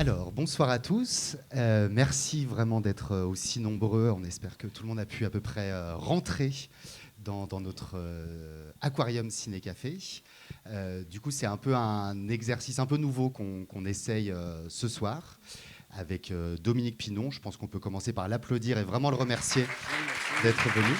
Alors, bonsoir à tous. Merci vraiment d'être aussi nombreux. On espère que tout le monde a pu à peu près rentrer dans notre aquarium ciné-café. Du coup, c'est un peu un exercice un peu nouveau qu'on essaye ce soir avec Dominique Pinon. Je pense qu'on peut commencer par l'applaudir et vraiment le remercier d'être venu.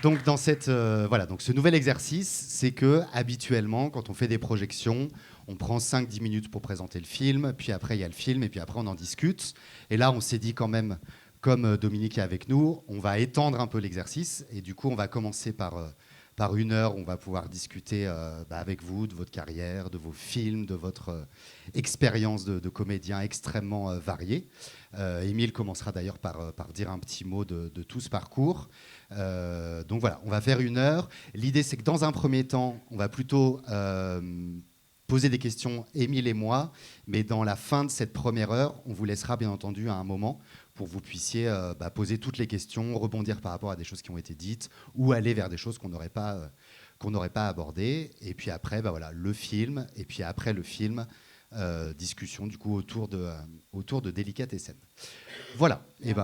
Donc, dans donc ce nouvel exercice, c'est que habituellement, quand on fait des projections, on prend 5-10 minutes pour présenter le film, puis après il y a le film, et puis après on en discute. Et là, on s'est dit quand même, comme Dominique est avec nous, on va étendre un peu l'exercice, et du coup, on va commencer par 1 heure. On va pouvoir discuter avec vous de votre carrière, de vos films, de votre expérience de comédien extrêmement variée. Émile commencera d'ailleurs par dire un petit mot de tout ce parcours. Donc voilà, on va faire 1 heure. L'idée, c'est que dans un premier temps, on va plutôt poser des questions, Émile et moi, mais dans la fin de cette première heure, on vous laissera bien entendu à un moment pour que vous puissiez poser toutes les questions, rebondir par rapport à des choses qui ont été dites ou aller vers des choses qu'on n'aurait pas abordées. Et puis après, voilà, le film, et puis après le film, discussion du coup autour de Délicatessen. Voilà. Et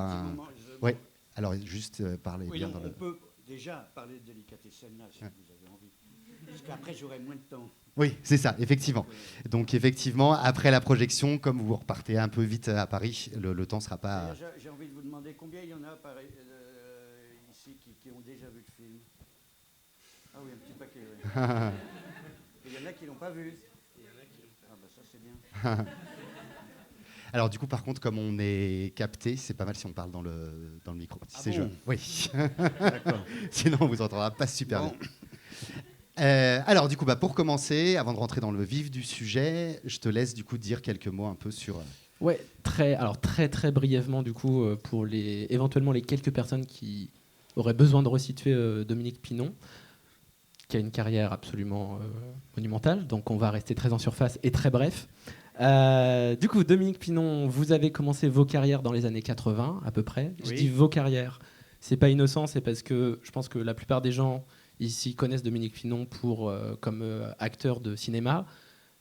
ouais. Alors juste parler oui, bien non, dans on peut déjà parler de Délicatessen là, si vous avez envie. Parce qu'après, j'aurai moins de temps. Oui, c'est ça, effectivement. Donc effectivement, après la projection, comme vous repartez un peu vite à Paris, le temps ne sera pas... J'ai envie de vous demander combien il y en a ici qui ont déjà vu le film. Ah oui, un petit paquet, oui. Il y en a qui ne l'ont pas vu. Ah bah ça c'est bien. Alors du coup, par contre, comme on est capté, c'est pas mal si on parle dans le micro. Si c'est bon oui. D'accord. Sinon, on vous entendra pas super bien. Alors du coup, pour commencer, avant de rentrer dans le vif du sujet, je te laisse du coup dire quelques mots un peu sur... Ouais, très brièvement du coup, pour éventuellement les quelques personnes qui auraient besoin de resituer Dominique Pinon, qui a une carrière absolument monumentale, donc on va rester très en surface et très bref. Du coup, Dominique Pinon, vous avez commencé vos carrières dans les années 80 à peu près. Oui. Je dis vos carrières, c'est pas innocent, c'est parce que je pense que la plupart des gens ici connaissent Dominique Pinon comme acteur de cinéma.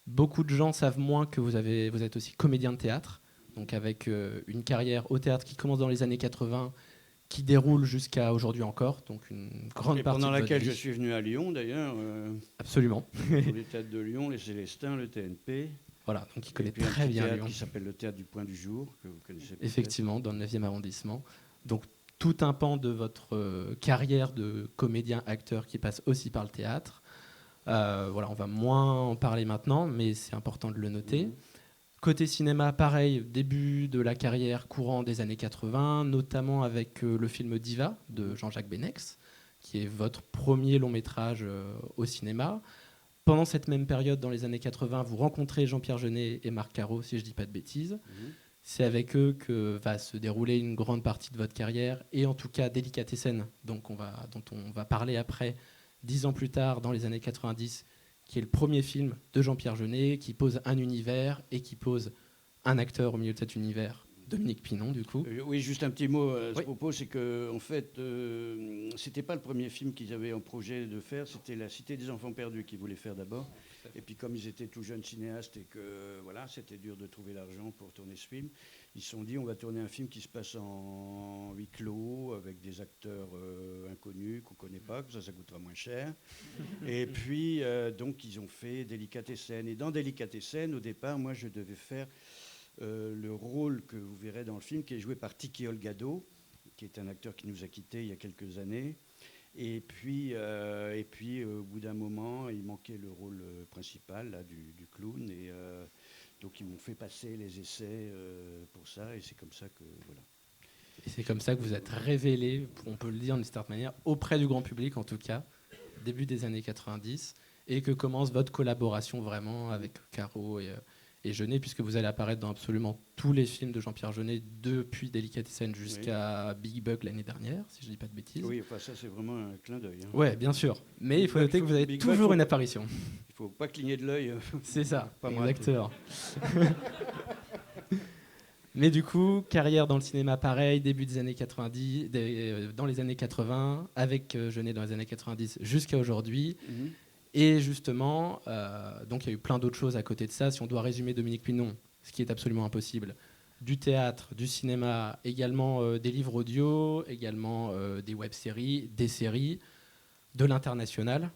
Beaucoup de gens savent moins que vous êtes aussi comédien de théâtre, donc avec une carrière au théâtre qui commence dans les années 80, qui déroule jusqu'à aujourd'hui encore, donc une grande partie de pendant votre laquelle vie. je suis venu à Lyon d'ailleurs. Absolument. Les théâtres de Lyon, les Célestins, le TNP. Voilà, donc il connaît puis très bien Lyon. Qui s'appelle le Théâtre du Point du Jour, que vous connaissez peut-être. Effectivement, dans le 9e arrondissement. Donc tout un pan de votre carrière de comédien-acteur qui passe aussi par le théâtre. Voilà, on va moins en parler maintenant, mais c'est important de le noter. Côté cinéma, pareil, début de la carrière courant des années 80, notamment avec le film Diva de Jean-Jacques Benex, qui est votre premier long métrage au cinéma. Pendant cette même période, dans les années 80, vous rencontrez Jean-Pierre Jeunet et Marc Caro, si je ne dis pas de bêtises. C'est avec eux que va se dérouler une grande partie de votre carrière, et en tout cas Délicatessen, dont on va parler après, 10 ans plus tard, dans les années 90, qui est le premier film de Jean-Pierre Jeunet, qui pose un univers et qui pose un acteur au milieu de cet univers, Dominique Pinon, du coup. Oui, juste un petit mot à ce propos, c'est que en fait, c'était pas le premier film qu'ils avaient en projet de faire, c'était La Cité des Enfants Perdus qu'ils voulaient faire d'abord. Et puis comme ils étaient tout jeunes cinéastes et que voilà, c'était dur de trouver l'argent pour tourner ce film, ils se sont dit on va tourner un film qui se passe en huis clos avec des acteurs inconnus qu'on connaît pas, que ça coûtera moins cher. Et puis donc ils ont fait Délicatessen. Et dans Délicatessen, au départ, moi je devais faire le rôle que vous verrez dans le film, qui est joué par Tiki Olgado, qui est un acteur qui nous a quittés il y a quelques années. Et puis au bout d'un moment, il manquait le rôle principal là, du clown. Et donc, ils m'ont fait passer les essais pour ça. Et c'est comme ça que... Voilà. Et c'est comme ça que vous êtes révélé, on peut le dire d'une certaine manière, auprès du grand public en tout cas, début des années 90, et que commence votre collaboration vraiment avec Caro et Jeunet, puisque vous allez apparaître dans absolument tous les films de Jean-Pierre Jeunet depuis Délicatessen jusqu'à Big Bug l'année dernière, si je ne dis pas de bêtises. Oui, enfin ça c'est vraiment un clin d'œil. Hein. Ouais, bien sûr. Mais il faut noter que vous avez toujours une apparition. Il ne faut pas cligner de l'œil. C'est ça, pas exactement. Mais du coup, carrière dans le cinéma pareil, début des années 90, dans les années 80, avec Jeunet dans les années 90 jusqu'à aujourd'hui. Mhm. Et justement, donc il y a eu plein d'autres choses à côté de ça. Si on doit résumer Dominique Pinon, ce qui est absolument impossible, du théâtre, du cinéma, également des livres audio, également des web-séries, des séries, de l'international.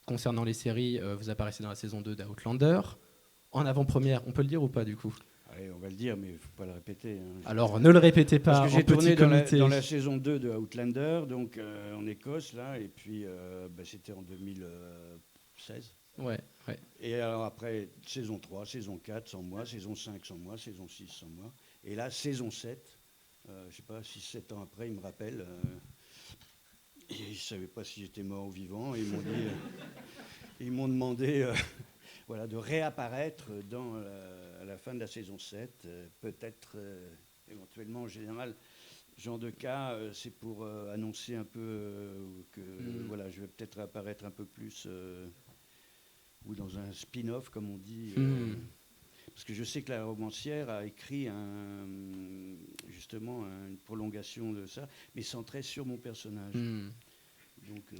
Concernant les séries, vous apparaissez dans la saison 2 d'Outlander. En avant-première, on peut le dire ou pas du coup? Allez, on va le dire, mais il ne faut pas le répéter. Hein. Alors, ne le répétez pas. Parce que j'ai tourné comité. dans la saison 2 de Outlander, donc en Écosse, là, et puis c'était en 2016. Ouais. Et alors après, saison 3, saison 4, sans moi, saison 5, sans moi, saison 6, sans moi. Et là, saison 7, je ne sais pas, 6-7 ans après, ils me rappellent. Et ils ne savaient pas si j'étais mort ou vivant. Et ils m'ont demandé voilà, de réapparaître à la fin de la saison 7. Peut-être, éventuellement, en général, ce genre de cas, c'est pour annoncer un peu que voilà, je vais peut-être apparaître un peu plus, ou dans un spin-off, comme on dit. Parce que je sais que la romancière a écrit justement une prolongation de ça, mais centrée sur mon personnage.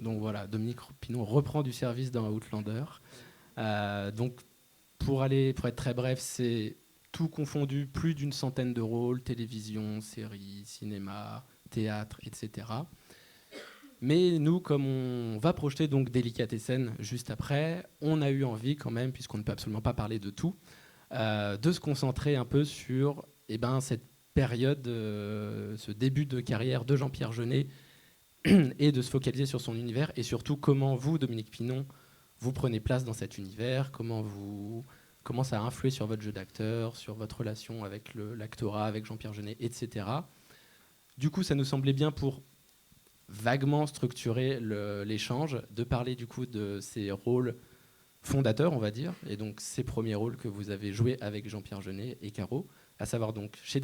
Donc voilà, Dominique Pinon reprend du service dans Outlander. Donc pour être très bref, c'est tout confondu, plus d'une centaine de rôles, télévision, séries, cinéma, théâtre, etc. Mais nous, comme on va projeter donc Délicatessen juste après, on a eu envie quand même, puisqu'on ne peut absolument pas parler de tout, de se concentrer un peu sur cette période, ce début de carrière de Jean-Pierre Jeunet, et de se focaliser sur son univers, et surtout comment vous, Dominique Pinon, vous prenez place dans cet univers, comment ça a influé sur votre jeu d'acteur, sur votre relation avec l'actorat, avec Jean-Pierre Jeunet, etc. Du coup, ça nous semblait bien pour vaguement structurer l'échange, de parler du coup de ces rôles fondateurs, on va dire, et donc ces premiers rôles que vous avez joués avec Jean-Pierre Jeunet et Caro, à savoir donc dans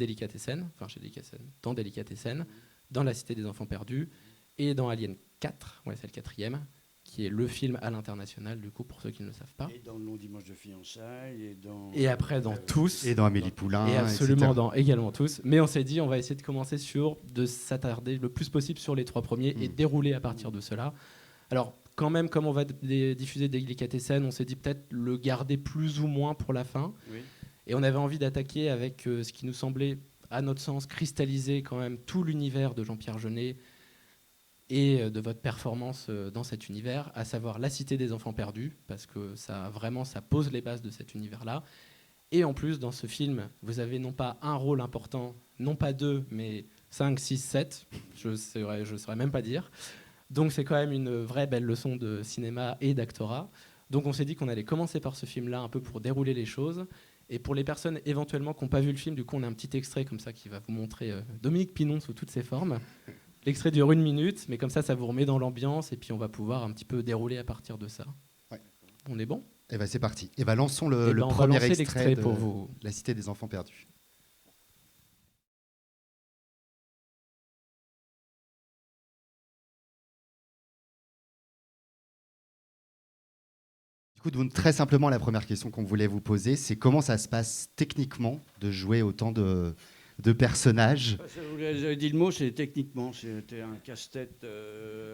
Délicatessen, dans La Cité des Enfants Perdus, et dans Alien 4, c'est le 4e, qui est le film à l'international, du coup, pour ceux qui ne le savent pas. Et dans Le Long Dimanche de fiançailles, et après dans tous. Et dans Amélie Poulain. Et absolument etc. dans également tous. Mais on s'est dit, on va essayer de commencer de s'attarder le plus possible sur les 3 premiers et dérouler à partir de cela. Alors, quand même, comme on va diffuser Délicatessen, on s'est dit peut-être le garder plus ou moins pour la fin. Oui. Et on avait envie d'attaquer avec ce qui nous semblait, à notre sens, cristalliser quand même tout l'univers de Jean-Pierre Jeunet et de votre performance dans cet univers, à savoir La Cité des Enfants Perdus, parce que ça pose les bases de cet univers-là. Et en plus, dans ce film, vous avez non pas un rôle important, non pas 2, mais 5, 6, 7, je ne saurais même pas dire. Donc c'est quand même une vraie belle leçon de cinéma et d'actorat. Donc on s'est dit qu'on allait commencer par ce film-là, un peu pour dérouler les choses. Et pour les personnes éventuellement qui n'ont pas vu le film, du coup on a un petit extrait comme ça qui va vous montrer Dominique Pinon sous toutes ses formes. L'extrait dure 1 minute, mais comme ça vous remet dans l'ambiance et puis on va pouvoir un petit peu dérouler à partir de ça. Ouais. On est bon ? Et c'est parti. Et lançons le premier extrait de pour vous. La Cité des Enfants Perdus. Du coup, très simplement, la première question qu'on voulait vous poser, c'est comment ça se passe techniquement de jouer autant de personnages. Vous avez dit le mot, c'est techniquement, c'était un casse-tête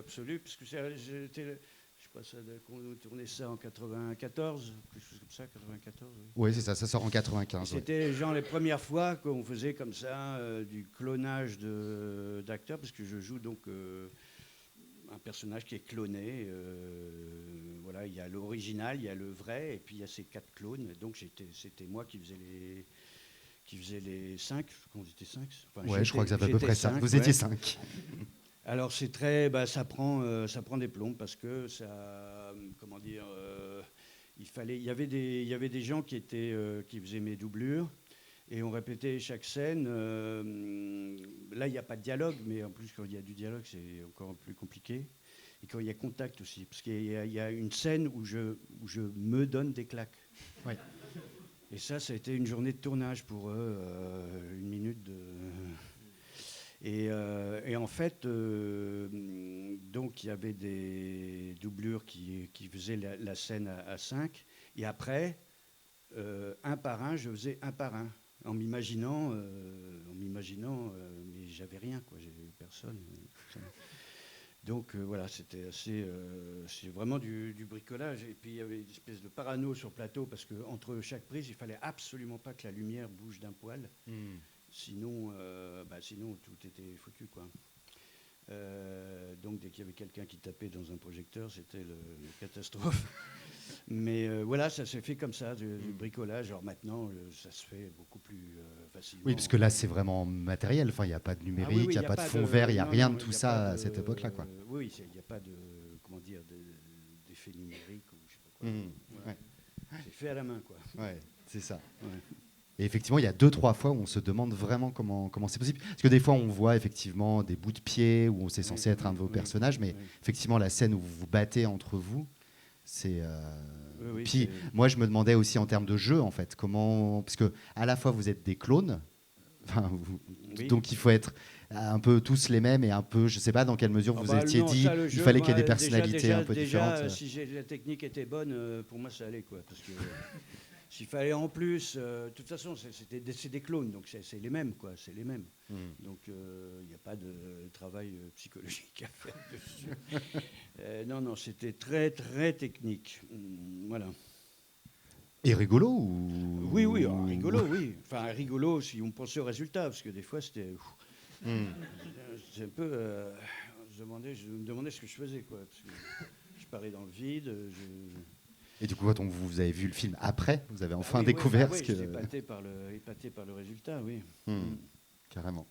absolu, parce que j'étais, je sais pas, qu'on tournait ça en 94, quelque chose comme ça, 94. Oui, c'est ça sort en 95. C'était les premières fois qu'on faisait comme ça du clonage d'acteurs, parce que je joue donc un personnage qui est cloné. Voilà, il y a l'original, il y a le vrai, et puis il y a ces 4 clones. Donc c'était moi qui faisais les 5, quand on était 5. Enfin, ouais, je crois que ça fait à peu près 5, ça. Vous étiez 5. Alors c'est ça prend des plombs parce que ça, comment dire, il y avait des gens qui faisaient mes doublures. Et on répétait chaque scène. Là, il n'y a pas de dialogue, mais en plus, quand il y a du dialogue, c'est encore plus compliqué. Et quand il y a contact aussi, parce qu'il y a une scène où je me donne des claques. Ouais. Et ça a été une journée de tournage pour eux, 1 minute de... Et en fait, donc il y avait des doublures qui faisaient la scène à 5. Et après, un par un, je faisais un par un, en m'imaginant l'imaginant, mais j'avais rien, quoi. J'avais personne. Donc voilà, c'était c'est vraiment du bricolage. Et puis il y avait une espèce de parano sur plateau parce qu'entre chaque prise, il fallait absolument pas que la lumière bouge d'un poil. Sinon tout était foutu, quoi. Donc dès qu'il y avait quelqu'un qui tapait dans un projecteur, c'était la catastrophe. Mais voilà, ça s'est fait comme ça, du bricolage. Alors maintenant, ça se fait beaucoup plus facilement. Oui, parce que là, c'est vraiment matériel. Enfin, il n'y a pas de numérique, il n'y a pas de fond vert, il n'y a rien de tout ça à cette époque-là, quoi. Oui, il n'y a pas d'effet numérique ou je sais pas quoi. Voilà. Ouais. C'est fait à la main, quoi. Ouais, c'est ça. Ouais. Et effectivement, il y a 2-3 fois où on se demande vraiment comment c'est possible. Parce que des fois, on voit effectivement des bouts de pied où c'est censé être un de vos personnages, mais effectivement, la scène où vous vous battez entre vous, c'est... Puis moi, je me demandais aussi en termes de jeu, en fait, comment... Parce que à la fois, vous êtes des clones, donc il faut être un peu tous les mêmes et un peu, je sais pas dans quelle mesure vous étiez dit, il fallait qu'il y ait des personnalités un peu différentes. Si la technique était bonne, pour moi, ça allait, quoi. Parce que... S'il fallait en plus, de toute façon, c'est des clones, donc c'est les mêmes, quoi, c'est les mêmes. Donc il n'y a pas de travail psychologique à faire dessus. Non, c'était très, très technique. Voilà. Et rigolo ou... Oui, rigolo, oui. Enfin, rigolo si on pensait au résultat, parce que des fois, c'était... C'est un peu... je me demandais ce que je faisais, quoi. Parce que je parais dans le vide, Et du coup, quand vous avez vu le film après, vous avez enfin découvert ce que... J'étais épaté par le résultat, oui. Carrément.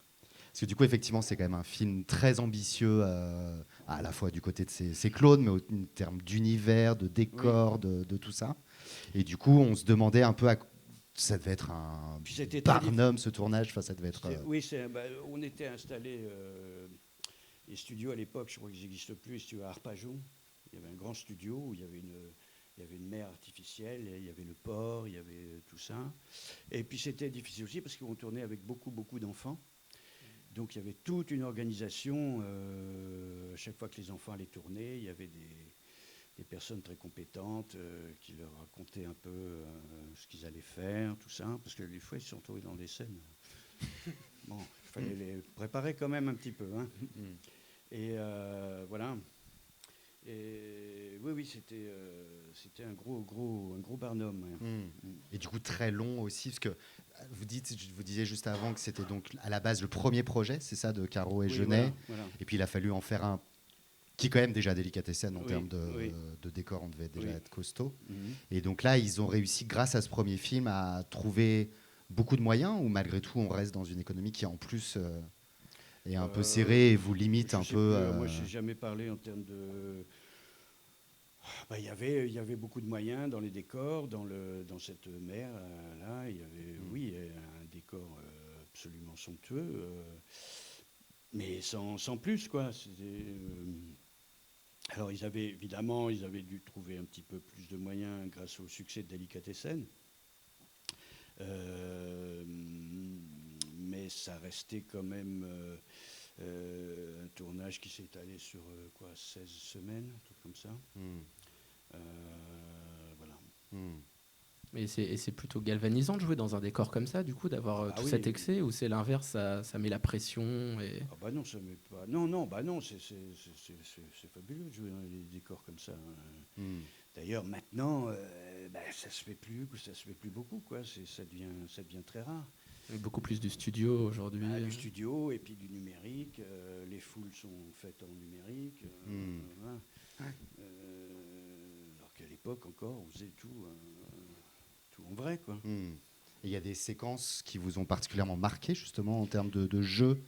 Parce que du coup, effectivement, c'est quand même un film très ambitieux, à la fois du côté de ses clones, mais en termes d'univers, de décor, de tout ça. Et du coup, on se demandait un peu... Ça devait être un Barnum, ce tournage. Enfin, ça devait être... on était installés... les studios, à l'époque, je crois qu'ils n'existent plus, les studios à Arpajon. Il y avait un grand studio où il y avait une mer artificielle, il y avait le port, il y avait tout ça. Et puis c'était difficile aussi parce qu'on tournait avec beaucoup, beaucoup d'enfants. Donc il y avait toute une organisation. À chaque fois que les enfants allaient tourner, il y avait des personnes très compétentes qui leur racontaient un peu ce qu'ils allaient faire, tout ça. Parce que des fois, ils se sont retrouvés dans des scènes. Bon, il fallait les préparer quand même un petit peu. Hein. Et voilà. Et oui, c'était un gros Barnum. Ouais. Et du coup, très long aussi, parce que vous disiez juste avant que c'était donc à la base le premier projet, c'est ça, de Caro et Jeunet. Voilà. Et puis il a fallu en faire un qui est quand même déjà délicatessen en termes de décor, on devait déjà être costaud. Et donc là, ils ont réussi, grâce à ce premier film, à trouver beaucoup de moyens, ou malgré tout, on reste dans une économie qui en plus est un peu serrée et vous limite un peu... Moi, je n'ai jamais parlé en termes de... Il y avait beaucoup de moyens dans les décors, dans cette mer là. Il y avait, un décor absolument somptueux, mais sans plus, quoi. Alors ils avaient dû trouver un petit peu plus de moyens grâce au succès de Délicatessen. Mais ça restait quand même un tournage qui s'est étalé sur 16 semaines, un truc comme ça. Voilà. Et c'est plutôt galvanisant de jouer dans un décor comme ça, du coup, d'avoir cet excès, ou c'est l'inverse, ça met la pression et... Ah bah non, ça met pas... Non, c'est fabuleux de jouer dans des décors comme ça. D'ailleurs, maintenant, ça se fait plus beaucoup, quoi. Ça devient très rare. Beaucoup plus du studio aujourd'hui. Du studio et puis du numérique. Les foules sont faites en numérique. Voilà. Alors qu'à l'époque encore, on faisait tout en vrai, quoi. Il y a des séquences qui vous ont particulièrement marqué, justement, en termes de jeu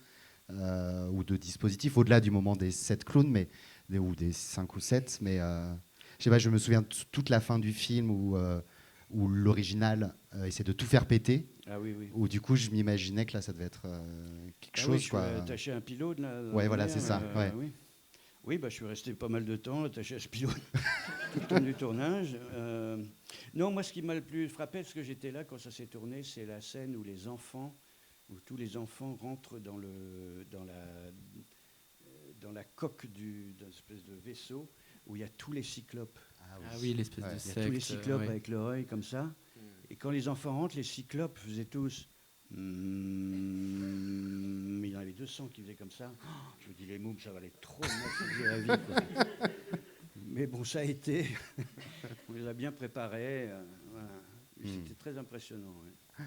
ou de dispositifs, au-delà du moment des 7 clowns, ou des 5 ou 7, mais je sais pas, je me souviens de toute la fin du film où l'original essaie de tout faire péter. Ah oui. Où du coup, je m'imaginais que là, ça devait être quelque chose. Je suis attaché à un pylône. Là, ouais, voilà, c'est ça. Oui, je suis resté pas mal de temps attaché à ce pylône tout le temps du tournage. Non, moi, ce qui m'a le plus frappé, parce que j'étais là quand ça s'est tourné, c'est la scène où tous les enfants rentrent dans la coque d'un espèce de vaisseau où il y a tous les cyclopes. Ah oui, l'espèce de secte. Il y a tous les cyclopes avec leur œil comme ça. Et quand les enfants rentrent, les cyclopes faisaient tous Il y en avait 200 qui faisaient comme ça. Je me dis, les mômes, ça valait trop m'affliger la vie, quoi. Mais bon, ça a été. On les a bien préparés. Voilà. C'était très impressionnant. Ouais.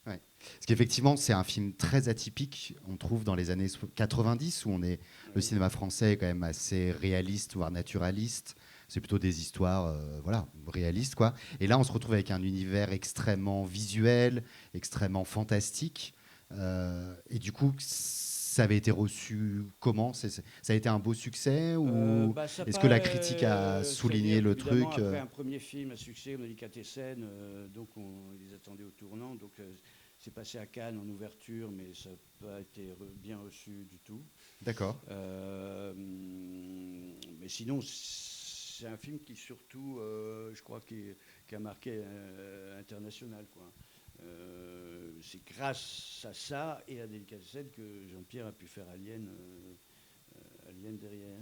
Ouais. Parce qu'effectivement, c'est un film très atypique. On trouve dans les années 90 où le cinéma français est quand même assez réaliste, voire naturaliste. C'est plutôt des histoires voilà, réalistes, quoi. Et là, on se retrouve avec un univers extrêmement visuel, extrêmement fantastique. Et du coup, ça avait été reçu comment? Ça a été un beau succès ou est-ce que la critique a souligné le truc Après un premier film à succès, on a dit Délicatessen, donc on les attendait au tournant. Donc c'est passé à Cannes en ouverture, mais ça n'a pas été bien reçu du tout. D'accord. Mais sinon, c'est un film qui surtout, je crois, qui a marqué international, quoi. C'est grâce à ça et à Délicatessen que Jean-Pierre a pu faire Alien derrière.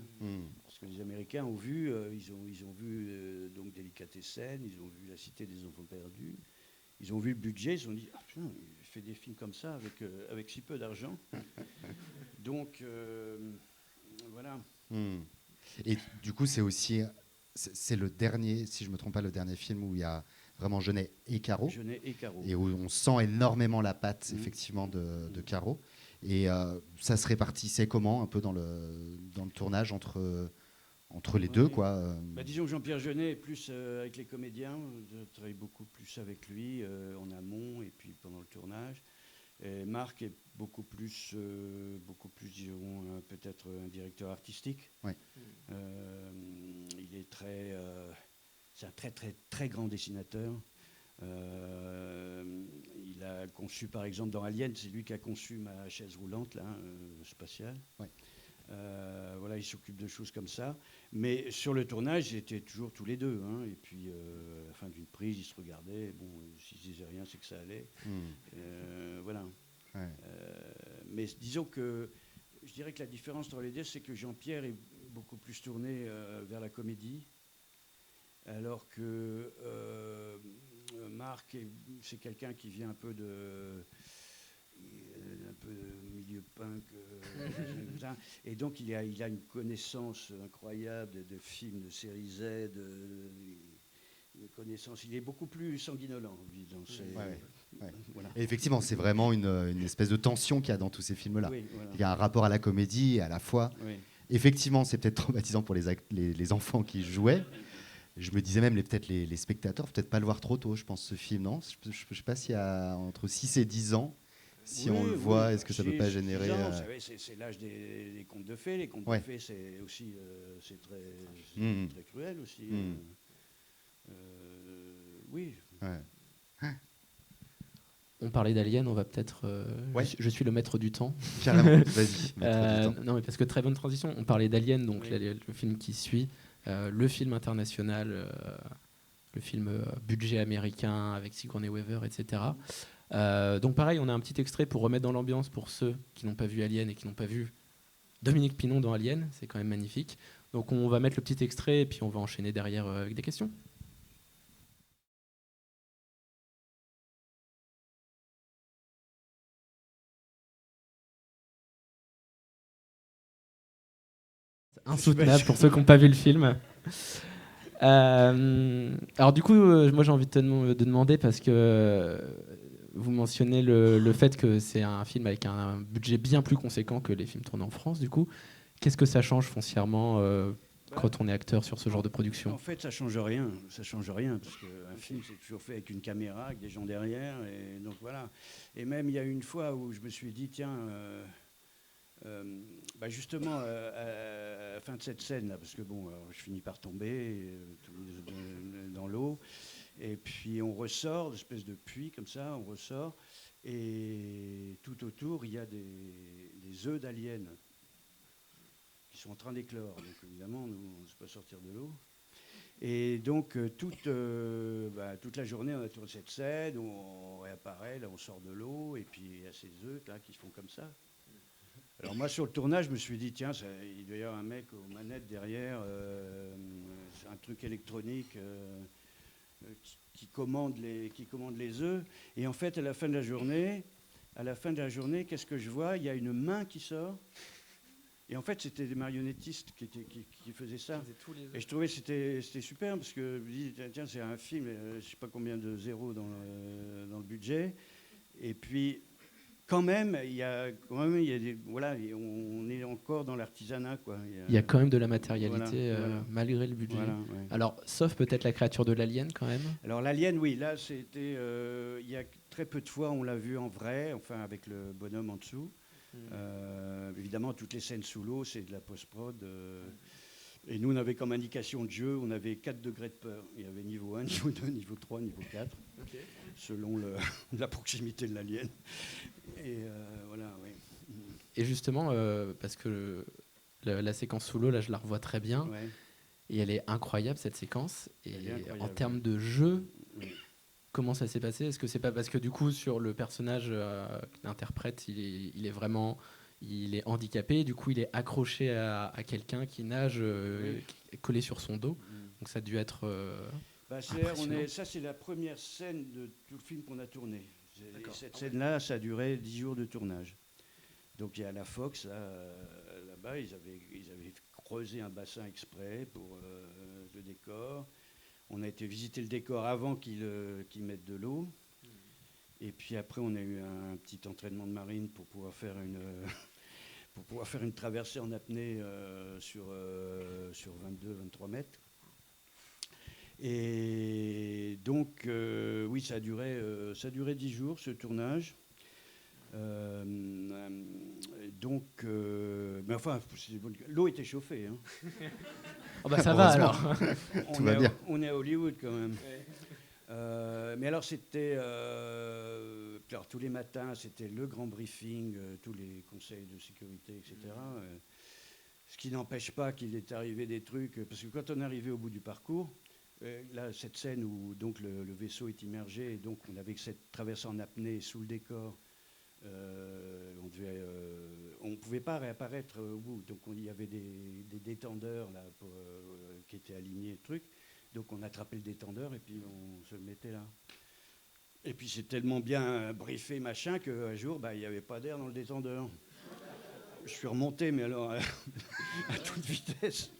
Parce que les Américains ont vu, ils ont vu donc Délicatessen, ils ont vu La Cité des Enfants Perdus, ils ont vu le budget, ils se sont dit ah, putain, il fait des films comme ça avec si peu d'argent. Donc voilà. Et du coup, c'est le dernier, si je me trompe pas, le dernier film où il y a vraiment Jeunet et Caro. Jeunet et Caro. Et où on sent énormément la patte, effectivement, de Caro. Et ça se répartissait comment, un peu dans le tournage entre les deux, quoi. Disons que Jean-Pierre Jeunet est plus avec les comédiens. Je travaille beaucoup plus avec lui en amont et puis pendant le tournage. Et Marc est beaucoup plus disons, peut-être un directeur artistique. Ouais. Il est c'est un très très très grand dessinateur. Il a conçu, par exemple, dans Alien, c'est lui qui a conçu ma chaise roulante là, spatiale. Ouais. Voilà, il s'occupe de choses comme ça. Mais sur le tournage, ils étaient toujours tous les deux. Hein, et puis, à la fin d'une prise, ils se regardaient. Bon, s'ils ne disaient rien, c'est que ça allait. Voilà. Ouais. Mais disons que je dirais que la différence entre les deux, c'est que Jean-Pierre est beaucoup plus tourné vers la comédie, alors que Marc, c'est quelqu'un qui vient un peu de milieu punk, et donc il a une connaissance incroyable de films, de séries Z, de connaissances. Il est beaucoup plus sanguinolent, lui, dans ses... Voilà. Et effectivement, c'est vraiment une espèce de tension qu'il y a dans tous ces films-là. Oui, voilà. Il y a un rapport à la comédie et à la fois. Oui. Effectivement, c'est peut-être traumatisant pour les enfants qui jouaient. Je me disais même, peut-être les spectateurs, peut-être pas le voir trop tôt, je pense, ce film, non? Je ne sais pas s'il y a entre 6 et 10 ans. Si on le voit, est-ce que ça ne peut pas générer... C'est l'âge des contes de fées. Les contes de fées, c'est aussi c'est très cruel aussi. Oui. Ouais. On parlait d'Alien, on va peut-être... je suis le maître du temps. Carrément, vas-y. Non, mais parce que très bonne transition. On parlait d'Alien, donc le film qui suit, le film international, le film budget américain avec Sigourney Weaver, etc. Donc pareil, on a un petit extrait pour remettre dans l'ambiance pour ceux qui n'ont pas vu Alien et qui n'ont pas vu Dominique Pinon dans Alien. C'est quand même magnifique. Donc on va mettre le petit extrait et puis on va enchaîner derrière avec des questions. Insoutenable pour ceux qui n'ont pas vu le film. Alors du coup, moi j'ai envie de demander, parce que vous mentionnez le fait que c'est un film avec un budget bien plus conséquent que les films tournés en France. Du coup, qu'est-ce que ça change foncièrement quand on est acteur sur ce genre de production? En fait, ça change rien. Ça change rien parce qu'un film c'est toujours fait avec une caméra, avec des gens derrière, et donc voilà. Et même il y a une fois où je me suis dit tiens. Justement, à la fin de cette scène, là, parce que bon, je finis par tomber dans l'eau, et puis on ressort, espèce de puits comme ça, on ressort, et tout autour, il y a des œufs d'aliens qui sont en train d'éclore. Donc évidemment, nous, on ne sait pas sortir de l'eau. Et donc, toute la journée, on a tourné cette scène, où on réapparaît, là, on sort de l'eau, et puis il y a ces œufs là, qui font comme ça. Alors moi, sur le tournage, je me suis dit, tiens, il doit y avoir un mec aux manettes derrière, un truc électronique qui commande les œufs. Et en fait, à la fin de la journée, à la fin de la journée, qu'est-ce que je vois? Il y a une main qui sort. Et en fait, c'était des marionnettistes qui faisaient ça. Et je trouvais que c'était super, parce que je me dis, tiens, c'est un film, je ne sais pas combien de zéros dans le budget. Et puis, quand même, il y a des, voilà, on est encore dans l'artisanat, quoi. Il y a quand même de la matérialité, voilà. malgré le budget. Voilà, ouais. Alors, sauf peut-être la créature de l'alien, quand même. Alors, l'alien, oui, là, c'était... il y a très peu de fois, on l'a vu en vrai, enfin, avec le bonhomme en dessous. Évidemment, toutes les scènes sous l'eau, c'est de la post-prod. Et nous, on avait comme indication de jeu, on avait 4 degrés de peur. Il y avait niveau 1, niveau 2, niveau 3, niveau 4, selon la proximité de l'alien. Et voilà, oui. Et justement, parce que la séquence sous l'eau, là, je la revois très bien. Ouais. Et elle est incroyable, cette séquence. Et incroyable, en termes de jeu, oui. comment ça s'est passé? Est-ce que c'est pas parce que du coup, sur le personnage l'interprète, il est handicapé, du coup, il est accroché à quelqu'un qui nage collé sur son dos. Donc ça a dû être impressionnant. Ça, c'est la première scène de tout le film qu'on a tourné. Et cette scène-là, ça a duré 10 jours de tournage. Donc il y a la Fox, là-bas, ils avaient creusé un bassin exprès pour le décor. On a été visiter le décor avant qu'ils mettent de l'eau. Et puis après, on a eu un petit entraînement de marine pour pouvoir faire une traversée en apnée sur 22-23 mètres. Et donc, oui, ça a duré 10 jours, ce tournage. Mais enfin, l'eau était chauffée. Hein. Oh bah ça va alors. Tout va bien. On est à Hollywood quand même. Ouais. Mais alors c'était, alors tous les matins, c'était le grand briefing, tous les conseils de sécurité, etc. Ce qui n'empêche pas qu'il est arrivé des trucs, parce que quand on est arrivé au bout du parcours, là, cette scène où donc le vaisseau est immergé, et donc on avait cette traversée en apnée sous le décor. On ne pouvait pas réapparaître au bout, donc il y avait des détendeurs là, qui étaient alignés, le truc. Donc on attrapait le détendeur et puis on se le mettait là. Et puis c'est tellement bien briefé machin qu'un jour il n'y avait pas d'air dans le détendeur. Je suis remonté, mais alors à toute vitesse.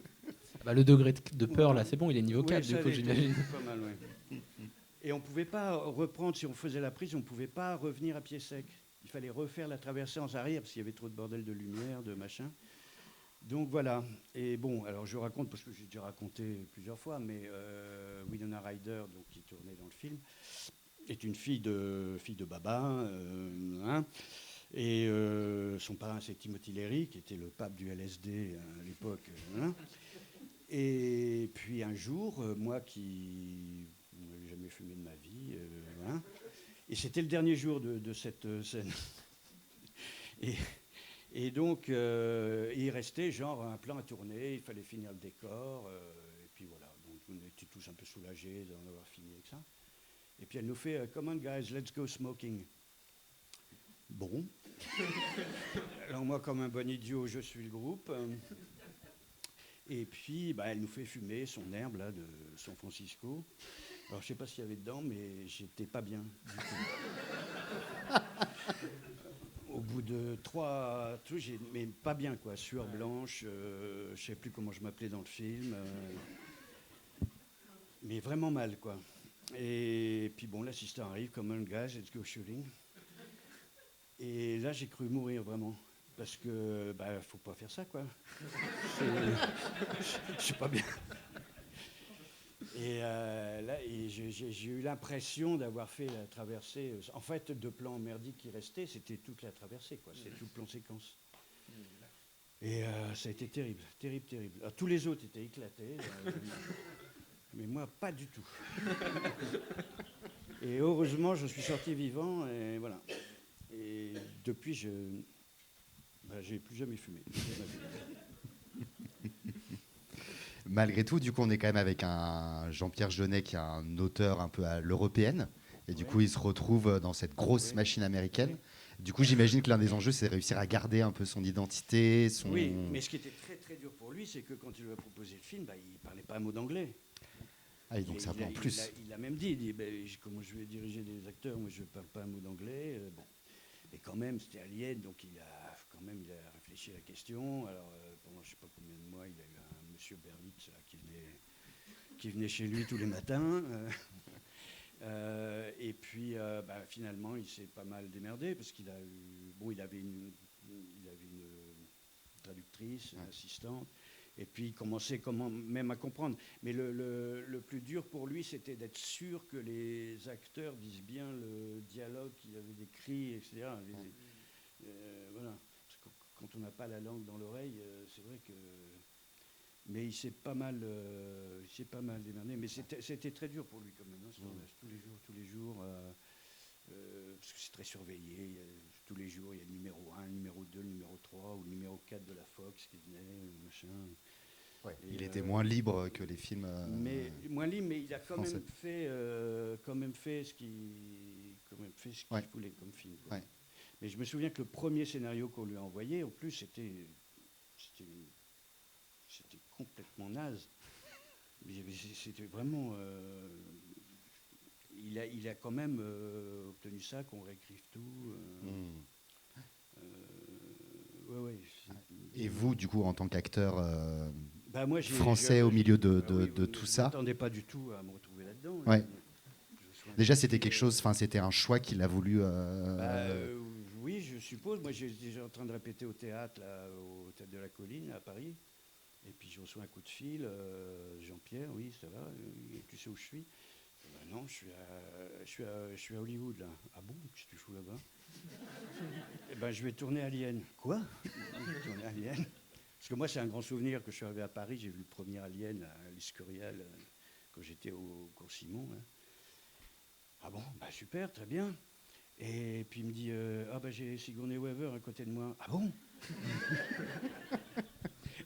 Bah, le degré de peur là, c'est bon, il est niveau 4 Oui, du coup, j'imagine. Pas mal, ouais. Et on ne pouvait pas reprendre, si on faisait la prise, on ne pouvait pas revenir à pied sec. Il fallait refaire la traversée en arrière parce qu'il y avait trop de bordel de lumière, de machin. Donc voilà. Et bon, alors je raconte, parce que j'ai déjà raconté plusieurs fois, mais Winona Ryder, donc, qui tournait dans le film, est une fille de Baba. Hein, et son parrain, c'est Timothy Leary, qui était le pape du LSD à l'époque. Hein. Et puis un jour, moi qui n'avais jamais fumé de ma vie, hein, et c'était le dernier jour de cette scène. Et donc, il restait genre un plan à tourner, il fallait finir le décor, et puis voilà. Donc, on était tous un peu soulagés d'en avoir fini avec ça. Et puis elle nous fait « Come on guys, let's go smoking ». Bon. Alors moi, comme un bon idiot, je suis le groupe. Et puis, elle nous fait fumer son herbe là, de San Francisco. Alors, je ne sais pas ce qu'il y avait dedans, mais j'étais pas bien du tout. Au bout de 3 trucs, mais pas bien, quoi. Sueur blanche, je ne sais plus comment je m'appelais dans le film. Mais vraiment mal, quoi. Et puis, bon, l'assistant arrive, come on, guys, let's go shooting. Et là, j'ai cru mourir, vraiment. Parce que, faut pas faire ça, quoi. Je suis pas bien. Et là, j'ai eu l'impression d'avoir fait la traversée. En fait, deux plans merdiques qui restaient, c'était toute la traversée, quoi. C'est tout le plan séquence. Et ça a été terrible, terrible, terrible. Alors, tous les autres étaient éclatés, mais moi, pas du tout. Et heureusement, je suis sorti vivant, et voilà. Et depuis, j'ai plus jamais fumé. Malgré tout, du coup, on est quand même avec un Jean-Pierre Jeunet qui est un auteur un peu à l'européenne. Et du coup, il se retrouve dans cette grosse machine américaine. Du coup, j'imagine que l'un des enjeux, c'est de réussir à garder un peu son identité. Oui, mais ce qui était très très dur pour lui, c'est que quand il lui a proposé le film, il ne parlait pas un mot d'anglais. Ah, donc ça en plus. Il a même dit comment je vais diriger des acteurs, moi je ne parle pas un mot d'anglais. Bon. Mais quand même, c'était Alien, donc il a réfléchi à la question. Alors, pendant je ne sais pas combien de mois, il a eu un monsieur Berlitz là, qui venait chez lui tous les matins. Et puis, finalement, il s'est pas mal démerdé parce qu'il a eu, il avait une traductrice, une assistante. Et puis, il commençait même à comprendre. Mais le plus dur pour lui, c'était d'être sûr que les acteurs disent bien le dialogue qu'il avait décrit, etc. Voilà. Parce que quand on n'a pas la langue dans l'oreille, c'est vrai que... Mais il s'est pas mal démerdé. Mais c'était très dur pour lui quand même. Hein, tous les jours. Parce que c'est très surveillé. Tous les jours, il y a le numéro 1, le numéro 2, le numéro 3 ou le numéro 4 de la Fox qui venait, machin. Ouais, il était moins libre que les films. Moins libre, mais il a quand français. même fait ce qu'il voulait comme film. Quoi. Ouais. Mais je me souviens que le premier scénario qu'on lui a envoyé, en plus, c'était complètement naze. C'était vraiment... il a quand même obtenu ça, qu'on réécrive tout. Ouais. Et vous, du coup, en tant qu'acteur Moi, français au milieu de tout ça... Je ne m'attendais pas du tout à me retrouver là-dedans. Ouais. Déjà, c'était quelque chose, c'était un choix qu'il a voulu... Oui, je suppose. Moi, j'étais en train de répéter au théâtre de la Colline, à Paris. Et puis, je reçois un coup de fil. Jean-Pierre, oui, ça va. Tu sais où je suis? Non, je suis à Hollywood, là. Ah bon? Qu'est-ce que tu fous là-bas? Je vais tourner Alien. Quoi? Tourner Alien? Parce que moi, c'est un grand souvenir que je suis arrivé à Paris. J'ai vu le premier Alien à l'Escurial quand j'étais au cours Simon. Hein. Ah bon? Super, très bien. Et puis il me dit j'ai Sigourney Weaver à côté de moi. Ah bon?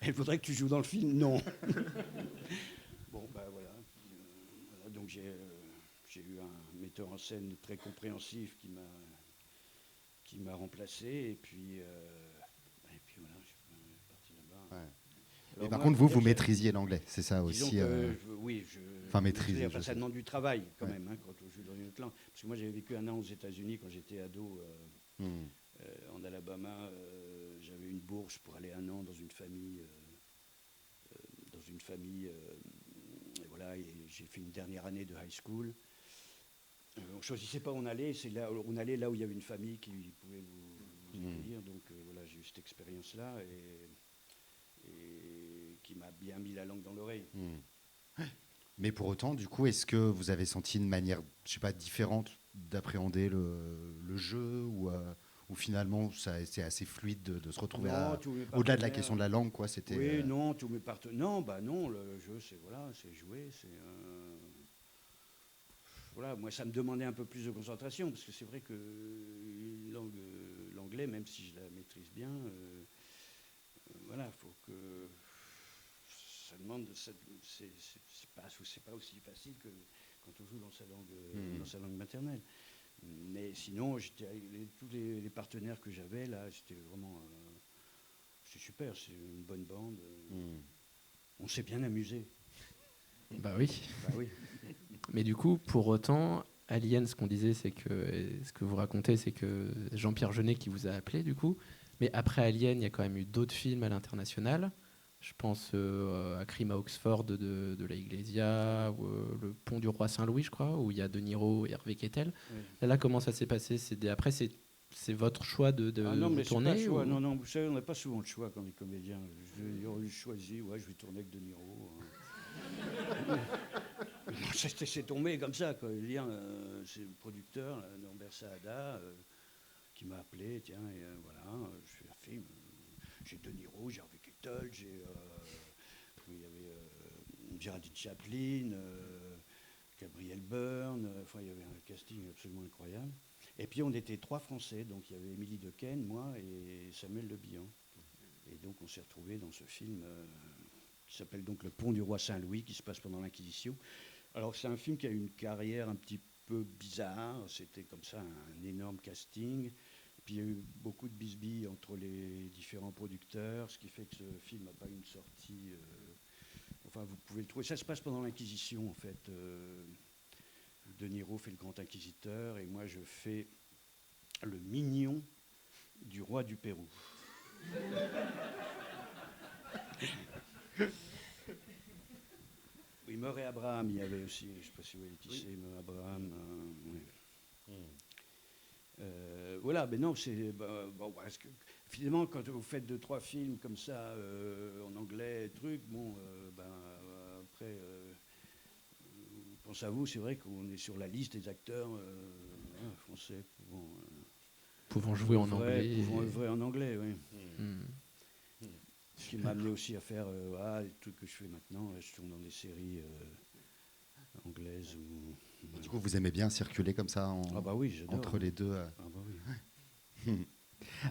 Elle voudrait que tu joues dans le film? Non. Voilà. Donc j'ai eu un metteur en scène très compréhensif qui m'a remplacé. Et puis voilà, je suis parti là-bas. Ouais. Alors, par contre, vous maîtrisiez l'anglais, c'est ça disons aussi oui, maîtriser. Ça demande du travail quand même, hein, quand on joue dans une autre langue. Parce que moi, j'avais vécu un an aux États-Unis quand j'étais ado, en Alabama. J'avais une bourse pour aller un an dans une famille. Et voilà, et j'ai fait une dernière année de high school. On ne choisissait pas où on allait, on allait là où il y avait une famille qui pouvait vous accueillir. Donc voilà, j'ai eu cette expérience-là et qui m'a bien mis la langue dans l'oreille. Mais pour autant, du coup, est-ce que vous avez senti une manière, je sais pas, différente d'appréhender le jeu ou finalement c'est assez fluide de se retrouver au-delà de la question de la langue, quoi? C'était. Oui, non, tous mes partenaires. Non, le jeu, c'est jouer, voilà, moi ça me demandait un peu plus de concentration parce que c'est vrai que l'anglais, même si je la maîtrise bien, voilà, faut que ça demande, c'est pas aussi facile que quand on joue dans sa langue maternelle. Mais sinon, tous les partenaires que j'avais là, c'était vraiment, c'est super, c'est une bonne bande. On s'est bien amusé. Bah oui. Bah oui. Mais du coup, pour autant, Alien, ce qu'on disait, c'est que ce que vous racontez, c'est que Jean-Pierre Jeunet qui vous a appelé, du coup. Mais après Alien, il y a quand même eu d'autres films à l'international. Je pense à Crime à Oxford de la Iglesia, ou Le Pont du Roi Saint-Louis, je crois, où il y a De Niro et Hervé Kettel. Oui. Là, comment ça s'est passé? Après, c'est votre choix de non, mais tourner pas choix. Non, vous savez, on n'a pas souvent le choix quand on est comédien. J'ai choisi, je vais tourner avec De Niro. C'est tombé comme ça, quoi. C'est le producteur, Norbert Saada, qui m'a appelé. Tiens, et voilà, je fais un film. J'ai De Niro, j'ai Harvey Keitel, il y avait Geraldine Chaplin, Gabriel Byrne. Enfin, il y avait un casting absolument incroyable. Et puis on était 3 Français, donc il y avait Émilie Dequesne, moi et Samuel Le Bihan. Et donc on s'est retrouvés dans ce film qui s'appelle donc Le Pont du Roi Saint-Louis, qui se passe pendant l'Inquisition. Alors c'est un film qui a eu une carrière un petit peu bizarre. C'était comme ça un énorme casting. Puis il y a eu beaucoup de bisbilles entre les différents producteurs, ce qui fait que ce film n'a pas eu une sortie. Enfin, vous pouvez le trouver. Ça se passe pendant l'Inquisition, en fait. De Niro fait le grand inquisiteur et moi je fais le mignon roi du Pérou. Oui, Murray Abraham, il y avait aussi, je ne sais pas si vous voyez qui c'est, Murray Abraham. Oui. Voilà, mais non, c'est. Bon, parce que finalement, quand vous faites 2-3 films comme ça, en anglais, après, on pense à vous, c'est vrai qu'on est sur la liste des acteurs français pouvant jouer en anglais. Pouvant œuvrer en anglais, oui. Mm. Ce qui m'a amené aussi à faire les trucs que je fais maintenant. Je tourne dans des séries anglaises. Du coup, vous aimez bien circuler comme ça oui, entre les deux Ah bah oui.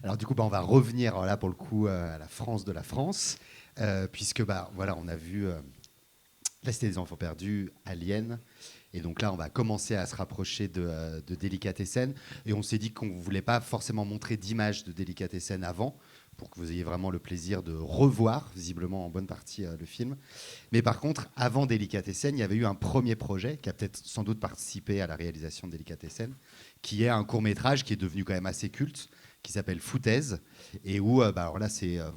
Alors du coup, on va revenir là pour le coup à la France de la France, puisque voilà, on a vu La Cité des Enfants Perdus, Alien, et donc là, on va commencer à se rapprocher de Délicatessen, et on s'est dit qu'on ne voulait pas forcément montrer d'images de Délicatessen avant, pour que vous ayez vraiment le plaisir de revoir, visiblement en bonne partie, le film. Mais par contre, avant Délicatessen, il y avait eu un premier projet qui a peut-être sans doute participé à la réalisation de Délicatessen, qui est un court-métrage qui est devenu quand même assez culte, qui s'appelle Foutaise, et où alors là,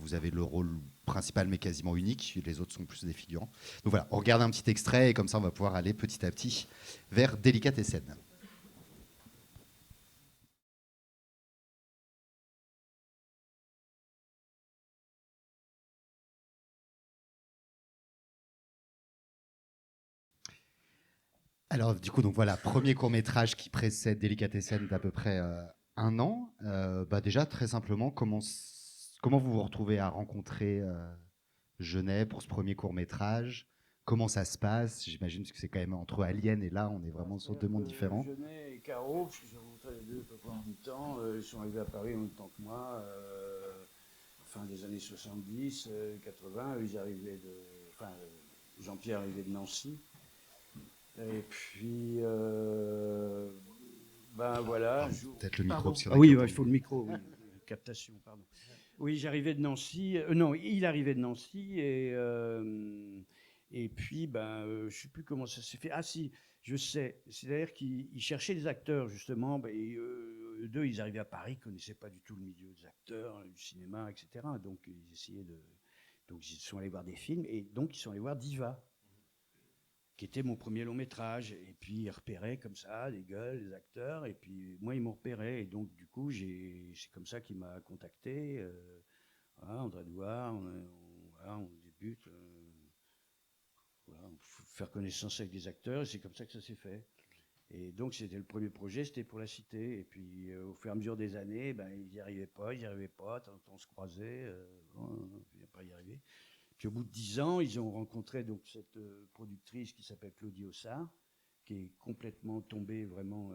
vous avez le rôle principal mais quasiment unique, les autres sont plus des figurants. Donc voilà, on regarde un petit extrait et comme ça on va pouvoir aller petit à petit vers Délicatessen. Alors du coup, donc voilà, premier court-métrage qui précède Délicatessen d'à peu près un an. Déjà, très simplement, comment vous vous retrouvez à rencontrer Genet pour ce premier court-métrage? Comment ça se passe? J'imagine que c'est quand même entre Alien et là, on est vraiment sur deux mondes différents. Genet et Caro, parce que j'ai rencontré les deux à peu près en même temps, ils sont arrivés à Paris en même temps que moi, fin des années 70, 80. Ils arrivaient Jean-Pierre arrivait de Nancy. Et puis, voilà. Peut-être le micro. Parce Oui, il faut le micro, oui. Captation, pardon. Oui, j'arrivais de Nancy. Non, il arrivait de Nancy et puis, je ne sais plus comment ça s'est fait. Ah si, je sais. C'est-à-dire qu'ils cherchaient des acteurs, justement. Deux, ils arrivaient à Paris, ils ne connaissaient pas du tout le milieu des acteurs, du cinéma, etc. Donc, ils essayaient de... Donc, ils sont allés voir des films et donc, ils sont allés voir Diva, qui était mon premier long métrage. Et puis, ils repéraient comme ça les gueules, les acteurs. Et puis, moi, ils m'ont repéré. Et donc, du coup, c'est comme ça qu'il m'a contacté. Voilà, André Douard, on débute. Voilà, faire connaissance avec des acteurs. Et c'est comme ça que ça s'est fait. Et donc, c'était le premier projet, c'était pour La Cité. Et puis, au fur et à mesure des années, ils n'y arrivaient pas. On se croisait. Il n'y a pas y arriver. Puis au bout de 10 ans, ils ont rencontré donc cette productrice qui s'appelle Claudie Ossard, qui est complètement tombée vraiment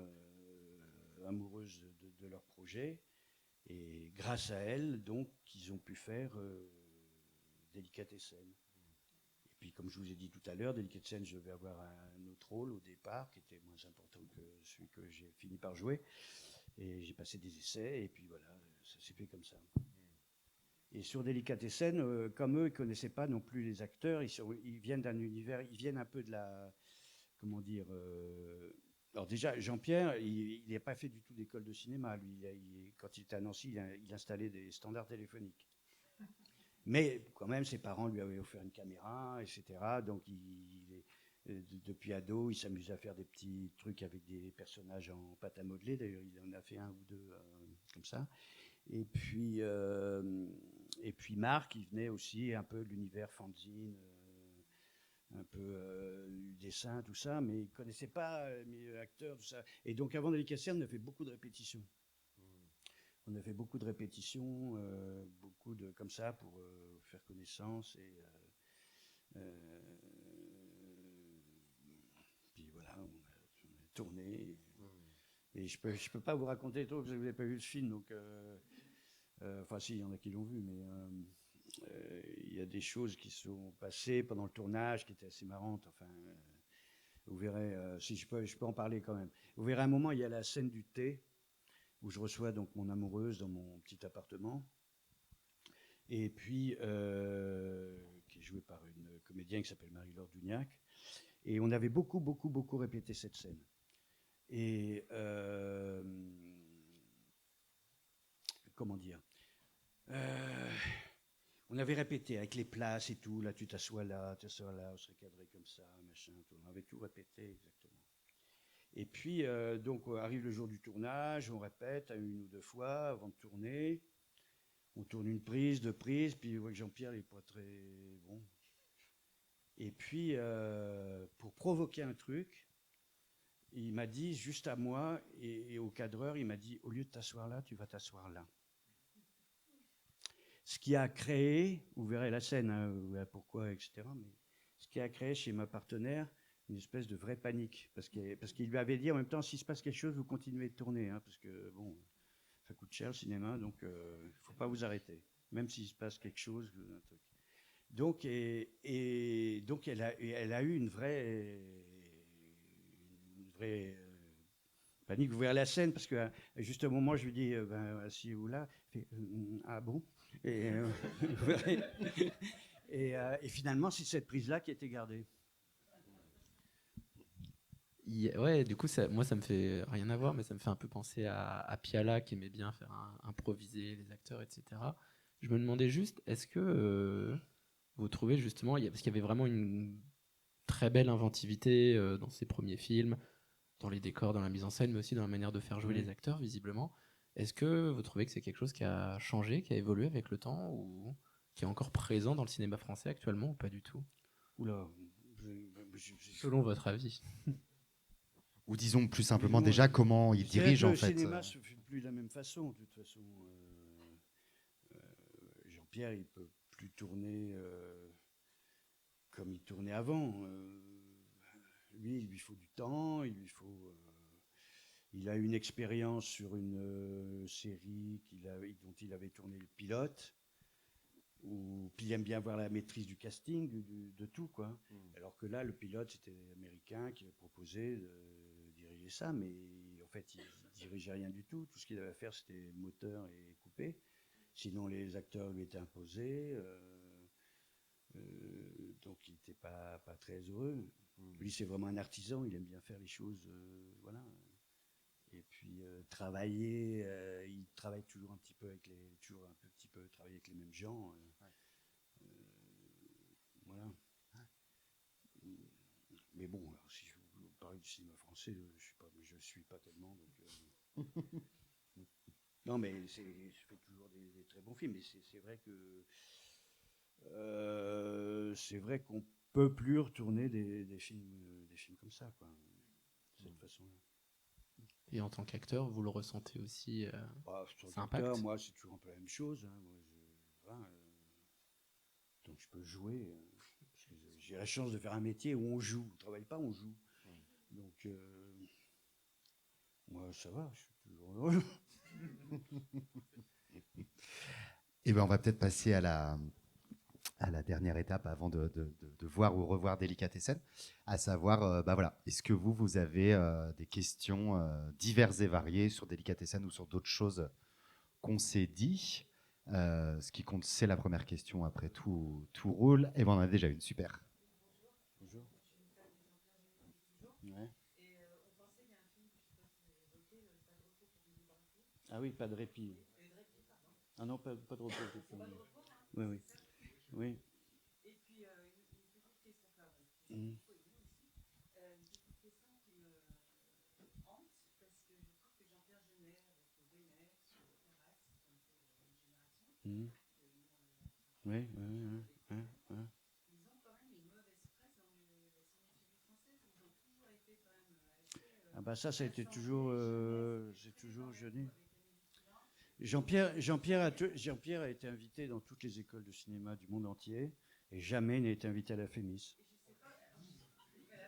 amoureuse de leur projet. Et grâce à elle, donc, ils ont pu faire Délicatessen. Et puis, comme je vous ai dit tout à l'heure, Délicatessen, je vais avoir un autre rôle au départ, qui était moins important que celui que j'ai fini par jouer. Et j'ai passé des essais, et puis voilà, ça s'est fait comme ça. Et sur Délicatessen, comme eux, ils ne connaissaient pas non plus les acteurs, ils viennent d'un univers, ils viennent un peu de la... Comment dire alors déjà, Jean-Pierre, il n'a pas fait du tout d'école de cinéma. Lui, quand il était à Nancy, il installait des standards téléphoniques. Mais quand même, ses parents lui avaient offert une caméra, etc. Donc, depuis ado, il s'amusait à faire des petits trucs avec des personnages en pâte à modeler. D'ailleurs, il en a fait un ou deux comme ça. Et puis Marc, il venait aussi un peu de l'univers fanzine, un peu du dessin, tout ça, mais il ne connaissait pas les acteurs, tout ça. Et donc avant Délicatessen, on a fait beaucoup de répétitions. On a fait beaucoup de répétitions, beaucoup de comme ça pour faire connaissance puis voilà, on a tourné. Et je peux pas vous raconter trop parce que vous n'avez pas vu le film, donc enfin si, il y en a qui l'ont vu, mais il y a des choses qui sont passées pendant le tournage qui étaient assez marrantes. Enfin, vous verrez, si je peux en parler quand même. Vous verrez à un moment, il y a la scène du thé où je reçois donc mon amoureuse dans mon petit appartement, et puis qui est jouée par une comédienne qui s'appelle Marie-Laure Dugnac, et on avait beaucoup répété cette scène. Et comment dire, on avait répété avec les places et tout, là tu t'assois là, on serait cadré comme ça, machin, tout. On avait tout répété exactement. Et puis, donc, arrive le jour du tournage, on répète 1 ou 2 fois avant de tourner. On tourne une prise, 2 prises, puis on voit que Jean-Pierre n'est pas très bon. Et puis, pour provoquer un truc, il m'a dit, juste à moi et au cadreur, il m'a dit, au lieu de t'asseoir là, tu vas t'asseoir là. Ce qui a créé, vous verrez la scène, hein, pourquoi, etc., mais ce qui a créé chez ma partenaire une espèce de vraie panique, parce qu'il lui avait dit en même temps, s'il se passe quelque chose, vous continuez de tourner, hein, parce que bon, ça coûte cher le cinéma, donc il ne faut pas vous arrêter, même s'il se passe quelque chose, un truc. Donc, donc elle a eu une vraie panique. Vous verrez la scène, parce que juste au moment, je lui dis, asseyez-vous là, il fait, ah bon, et, et finalement, c'est cette prise-là qui a été gardée. Ouais, du coup, moi, ça me fait rien à voir, mais ça me fait un peu penser à Piala qui aimait bien faire improviser les acteurs, etc. Je me demandais juste, est-ce que vous trouvez justement, parce qu'il y avait vraiment une très belle inventivité dans ses premiers films, dans les décors, dans la mise en scène, mais aussi dans la manière de faire jouer les acteurs, visiblement. Est-ce que vous trouvez que c'est quelque chose qui a changé, qui a évolué avec le temps, ou qui est encore présent dans le cinéma français actuellement, ou pas du tout? Oula, selon votre avis. Ou disons plus simplement déjà comment il dirige en fait. Le cinéma se fait plus de la même façon, de toute façon. Jean-Pierre, il peut plus tourner comme il tournait avant. Lui, il lui faut du temps, il a une expérience sur une série dont il avait tourné le pilote. Puis il aime bien avoir la maîtrise du casting, de tout, quoi. Alors que là, le pilote, c'était l'Américain qui avait proposé de diriger ça, mais en fait, il dirigeait rien du tout. Tout ce qu'il avait à faire, c'était moteur et couper. Sinon, les acteurs lui étaient imposés, donc il n'était pas très heureux. Lui, c'est vraiment un artisan, il aime bien faire les choses, voilà. Et puis travailler, il travaille toujours un petit peu travailler avec les mêmes gens. Voilà. Mais bon, alors, si je vous parle du cinéma français, je suis pas tellement. Donc, non, mais je fais toujours des très bons films. Mais c'est vrai qu'on peut plus retourner des films comme ça, quoi, de cette façon-là. Et en tant qu'acteur, vous le ressentez aussi cet acteur, moi, c'est toujours un peu la même chose. Hein. Moi, donc je peux jouer. Parce que j'ai la chance de faire un métier où on joue. On ne travaille pas, on joue. Donc, moi, ça va, je suis toujours heureux. Et ben, on va peut-être passer à la dernière étape avant de voir ou revoir Délicatessen, à savoir, voilà, est-ce que vous avez des questions diverses et variées sur Délicatessen ou sur d'autres choses qu'on s'est dit? Ce qui compte, c'est la première question. Après, tout roule. Et ben, on en a déjà une. Super. Bonjour. Ouais. Ah oui, pas de répit. Ah non, pas de repos. Oui, oui. Oui. Et puis, une petite question, une petite question qui me hante, parce que je trouve que Jean-Pierre Jeunet, avec Benex, Terrasse, c'est un peu une génération. Oui. Ils ont quand même une mauvaise presse dans la cinéphilie française. Ils ont toujours été quand même assez. Ah bah ça a été toujours, j'ai toujours jeûné. Jean-Pierre a été invité dans toutes les écoles de cinéma du monde entier et jamais n'a été invité à la FEMIS.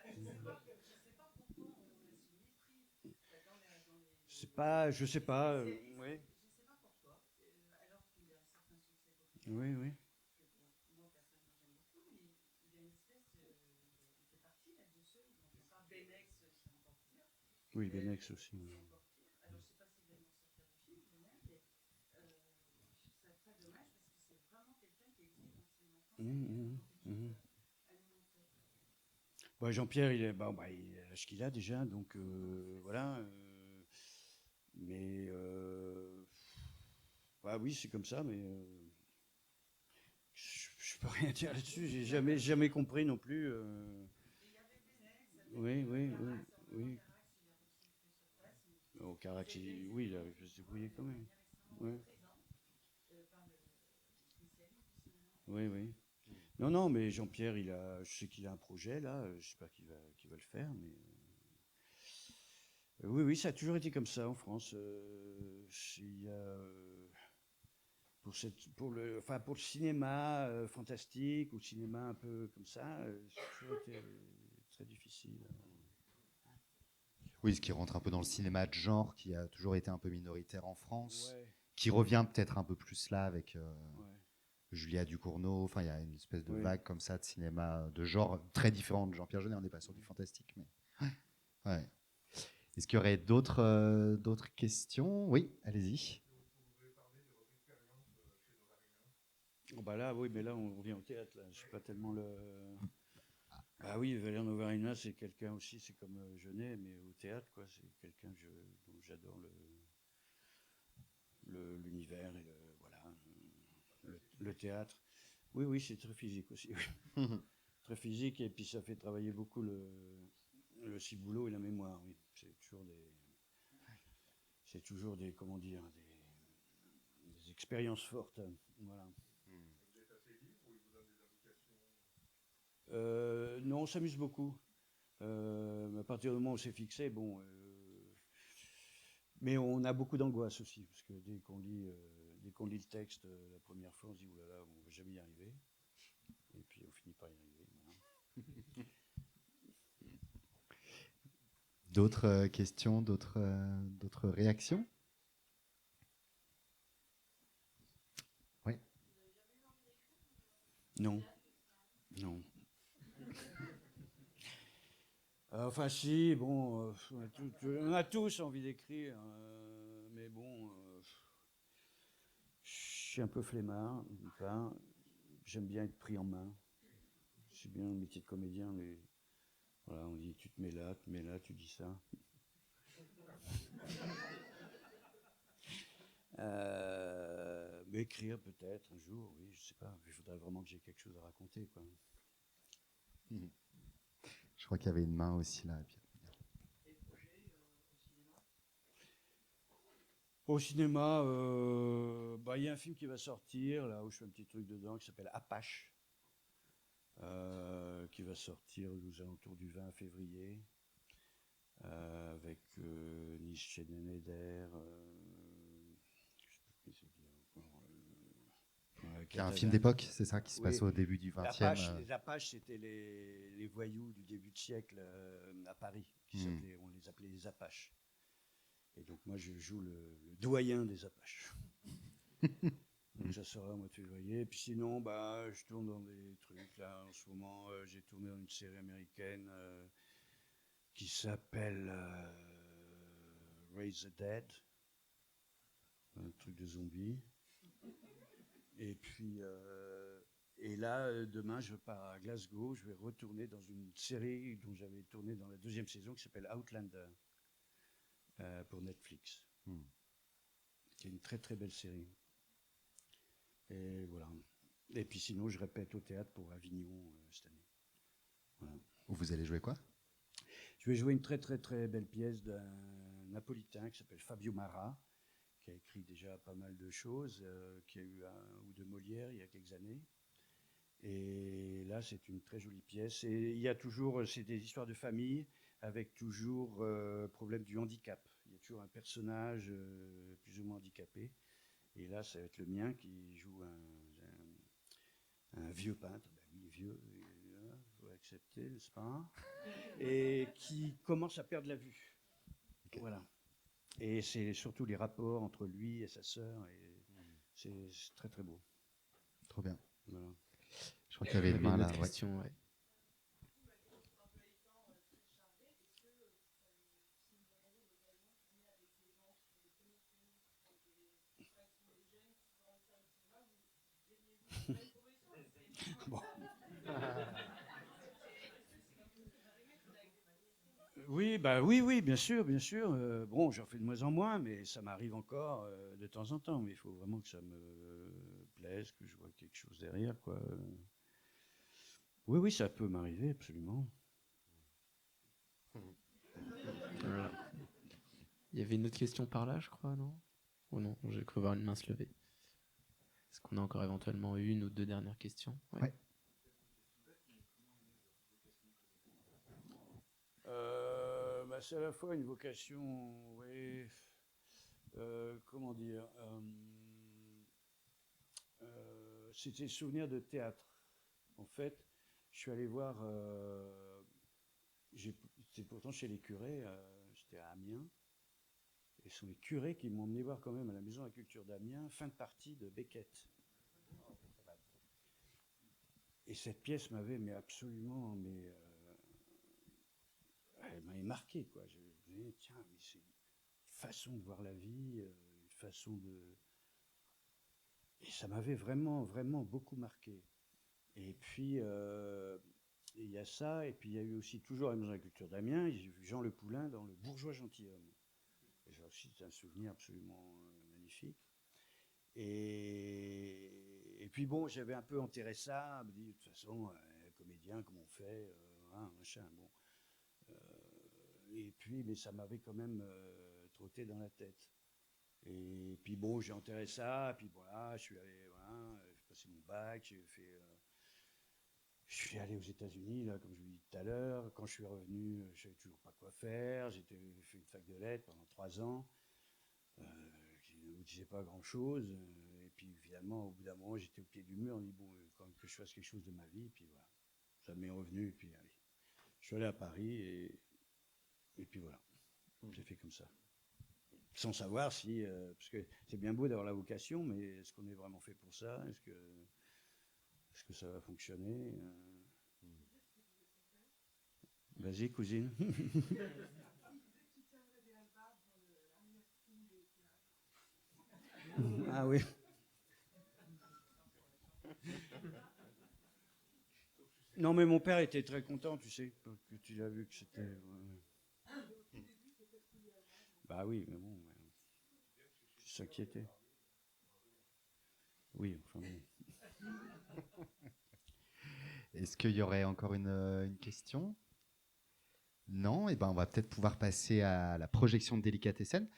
Je ne sais pas pourquoi on a ce mépris C'est pas, je sais pas. Oui. Je ne sais pas pourquoi, alors qu'il a un certain succès populaire. Oui. Moi, personnellement, j'aime beaucoup, mais il y a une espèce de. Il fait partie là, de ceux dont on parle. Benex, c'est encore pire. Oui, Benex aussi. C'est encore pire. Alors, je ne sais pas s'ils viennent sortir du film, Benex, mais je trouve ça très dommage parce que c'est vraiment quelqu'un qui existe dans le cinéma français. Bon, Jean-Pierre, il a l'âge qu'il a déjà, donc voilà. Mais Bah oui, c'est comme ça, mais je peux rien dire là-dessus. J'ai jamais compris non plus. Oui, oui, oui, oui. Au Carax, oui, il avait se débrouiller quand même. Oui, oui, oui. Non, non, mais Jean-Pierre, je sais qu'il a un projet là. J'espère qu'il va le faire, mais oui, oui, ça a toujours été comme ça en France. Il y a pour le cinéma fantastique ou le cinéma un peu comme ça, ça a toujours été très difficile. Oui, ce qui rentre un peu dans le cinéma de genre, qui a toujours été un peu minoritaire en France, Ouais, qui revient peut-être un peu plus là avec ouais, Julia Ducournau. Enfin, il y a une espèce de oui. vague comme ça de cinéma de genre très différent de Jean-Pierre Jeunet. On n'est pas sur du fantastique, mais ouais. Est-ce qu'il y aurait d'autres questions? Oui, allez-y. Oh, bah là, oui, mais là, on revient au théâtre. Là. Je suis pas tellement le. Bah oui, Valère Novarina, c'est quelqu'un aussi, c'est comme Jeunet, mais au théâtre, quoi. C'est quelqu'un dont j'adore l'univers et voilà, le théâtre. Oui, oui, c'est très physique aussi. Oui. Très physique, et puis ça fait travailler beaucoup le ciboulot et la mémoire. Oui, c'est toujours des, comment dire, des expériences fortes. Voilà. Non, on s'amuse beaucoup. À partir du moment où c'est fixé, bon. Mais on a beaucoup d'angoisse aussi, parce que dès qu'on lit le texte la première fois, on se dit oulala, on ne va jamais y arriver. Et puis on finit par y arriver. Voilà. D'autres questions, d'autres réactions? Oui. Non, non. Enfin si, bon, on a tous envie d'écrire, mais bon, je suis un peu flemmard, enfin, j'aime bien être pris en main. C'est bien le métier de comédien, mais voilà, on dit tu te mets là, tu dis ça. Mais écrire peut-être un jour, oui, je sais pas. Il faudrait vraiment que j'ai quelque chose à raconter, quoi. Je crois qu'il y avait une main aussi là. Au cinéma, bah, y a un film qui va sortir, là où je fais un petit truc dedans, qui s'appelle Apache, qui va sortir aux alentours du 20 février, avec Nish Schneider, je sais plus qui c'est encore, Il y a un film d'époque, c'est ça, qui se passe oui. au début du 20e. Les Apaches, c'était les voyous du début de siècle à Paris, on les appelait les Apaches. Et donc moi, je joue le doyen des Apaches. Donc ça sera au mois de février. Et puis sinon, bah, je tourne dans des trucs. Là, en ce moment, j'ai tourné dans une série américaine qui s'appelle Raise the Dead, un truc de zombies. Et puis, et là, demain, je pars à Glasgow. Je vais retourner dans une série dont j'avais tourné dans la 2e saison qui s'appelle Outlander pour Netflix. C'est une très très belle série. Et voilà. Et puis sinon, je répète au théâtre pour Avignon cette année. Voilà. Vous allez jouer quoi? Je vais jouer une très très très belle pièce d'un Napolitain qui s'appelle Fabio Mara, qui a écrit déjà pas mal de choses, qui a eu un ou deux Molières il y a quelques années. Et là, c'est une très jolie pièce. Et il y a toujours, c'est des histoires de famille avec toujours problème du handicap. Il y a toujours un personnage plus ou moins handicapé. Et là, ça va être le mien qui joue un vieux peintre. Ben oui, vieux, il faut accepter, n'est-ce pas? Et qui commence à perdre la vue. Okay. Voilà. Et c'est surtout les rapports entre lui et sa sœur. Et c'est très très beau. Trop bien. Voilà. Je crois qu'il y avait une main là. Question, ouais. Bon. Oui, bah oui, bien sûr, bien sûr. Bon, j'en fais de moins en moins, mais ça m'arrive encore de temps en temps. Mais il faut vraiment que ça me plaise, que je vois quelque chose derrière, quoi. Oui, oui, ça peut m'arriver, absolument. Voilà. Il y avait une autre question par là, je crois, non? Ou non? J'ai cru voir une main se lever. Est-ce qu'on a encore éventuellement une ou deux dernières questions? Ouais. Ouais. Bah, c'est à la fois une vocation, oui. Comment dire c'était souvenir de théâtre. En fait, je suis allé voir. C'était pourtant chez les curés. J'étais à Amiens. Et ce sont les curés qui m'ont emmené voir quand même à la Maison de la Culture d'Amiens, fin de partie de Beckett. Et cette pièce m'avait mais absolument, elle m'avait marqué, quoi. Je me disais, tiens, mais c'est une façon de voir la vie, une façon de. Et ça m'avait vraiment, vraiment beaucoup marqué. Et puis, il y a ça, et puis il y a eu aussi toujours à la Maison de la Culture d'Amiens, j'ai vu Jean Le Poulain dans Le Bourgeois Gentilhomme. Et ça aussi, c'est un souvenir absolument magnifique. Et puis bon, j'avais un peu enterré ça, me dit de toute façon, comédien, comment on fait, hein, machin, bon. Et puis, mais ça m'avait quand même trotté dans la tête. Et puis bon, j'ai enterré ça, puis voilà, je suis allé, voilà, j'ai passé mon bac, je suis allé aux États-Unis, là, comme je vous l'ai dit tout à l'heure. Quand je suis revenu, je savais toujours pas quoi faire. J'ai fait une fac de lettres pendant 3 ans, qui ne me disait pas grand-chose. Et puis finalement, au bout d'un moment, j'étais au pied du mur. On dit bon, quand même que je fasse quelque chose de ma vie. Et puis voilà, ça m'est revenu. Et puis allez, je suis allé à Paris et puis voilà, j'ai fait comme ça. Sans savoir si, parce que c'est bien beau d'avoir la vocation, mais est-ce qu'on est vraiment fait pour ça? Est-ce que ça va fonctionner? Vas-y, cousine. Ah oui. Non, mais mon père était très content, tu sais, que tu l'as vu que c'était. Bah oui, mais bon, c'est ça qui était. Oui, enfin bon. Est-ce qu'il y aurait encore une question? Non, et ben on va peut-être pouvoir passer à la projection de Délicatessen.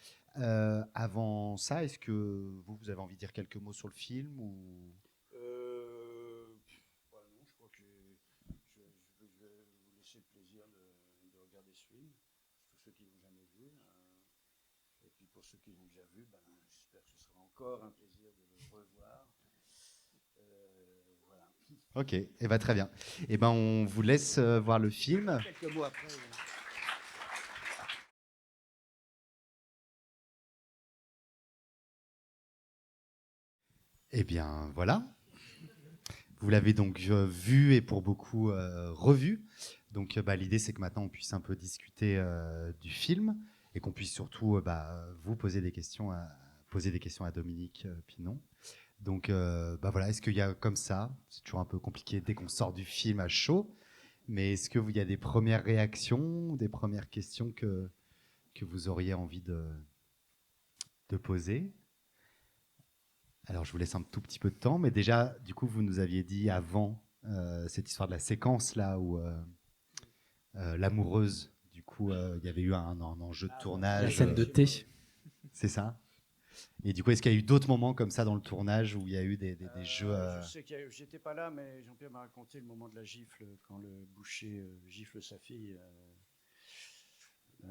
Avant ça, est-ce que vous avez envie de dire quelques mots sur le film ou... Bah non, je crois que je vais vous laisser le plaisir de regarder ce film. Tous ceux qui ne l'ont jamais vu. Et puis pour ceux qui l'ont déjà vu, ben, j'espère que ce sera encore un plaisir de le revoir. Voilà. Ok, et ben très bien. Et ben on vous laisse voir le film. Quelques mots après. Eh bien voilà. Vous l'avez donc vu et pour beaucoup revu. Donc bah, l'idée c'est que maintenant on puisse un peu discuter du film et qu'on puisse surtout vous poser des questions à Dominique Pinon. Donc bah voilà, est-ce qu'il y a comme ça, c'est toujours un peu compliqué dès qu'on sort du film à chaud, mais est-ce qu'il y a des premières réactions, des premières questions que vous auriez envie de poser? Alors, je vous laisse un tout petit peu de temps, mais déjà, du coup, vous nous aviez dit avant cette histoire de la séquence là où l'amoureuse, du coup, il y avait eu un enjeu de La tournage. scène de thé. C'est ça. Et du coup, est-ce qu'il y a eu d'autres moments comme ça dans le tournage où il y a eu des jeux Je sais que j'étais pas là, mais Jean-Pierre m'a raconté le moment de la gifle quand le boucher gifle sa fille.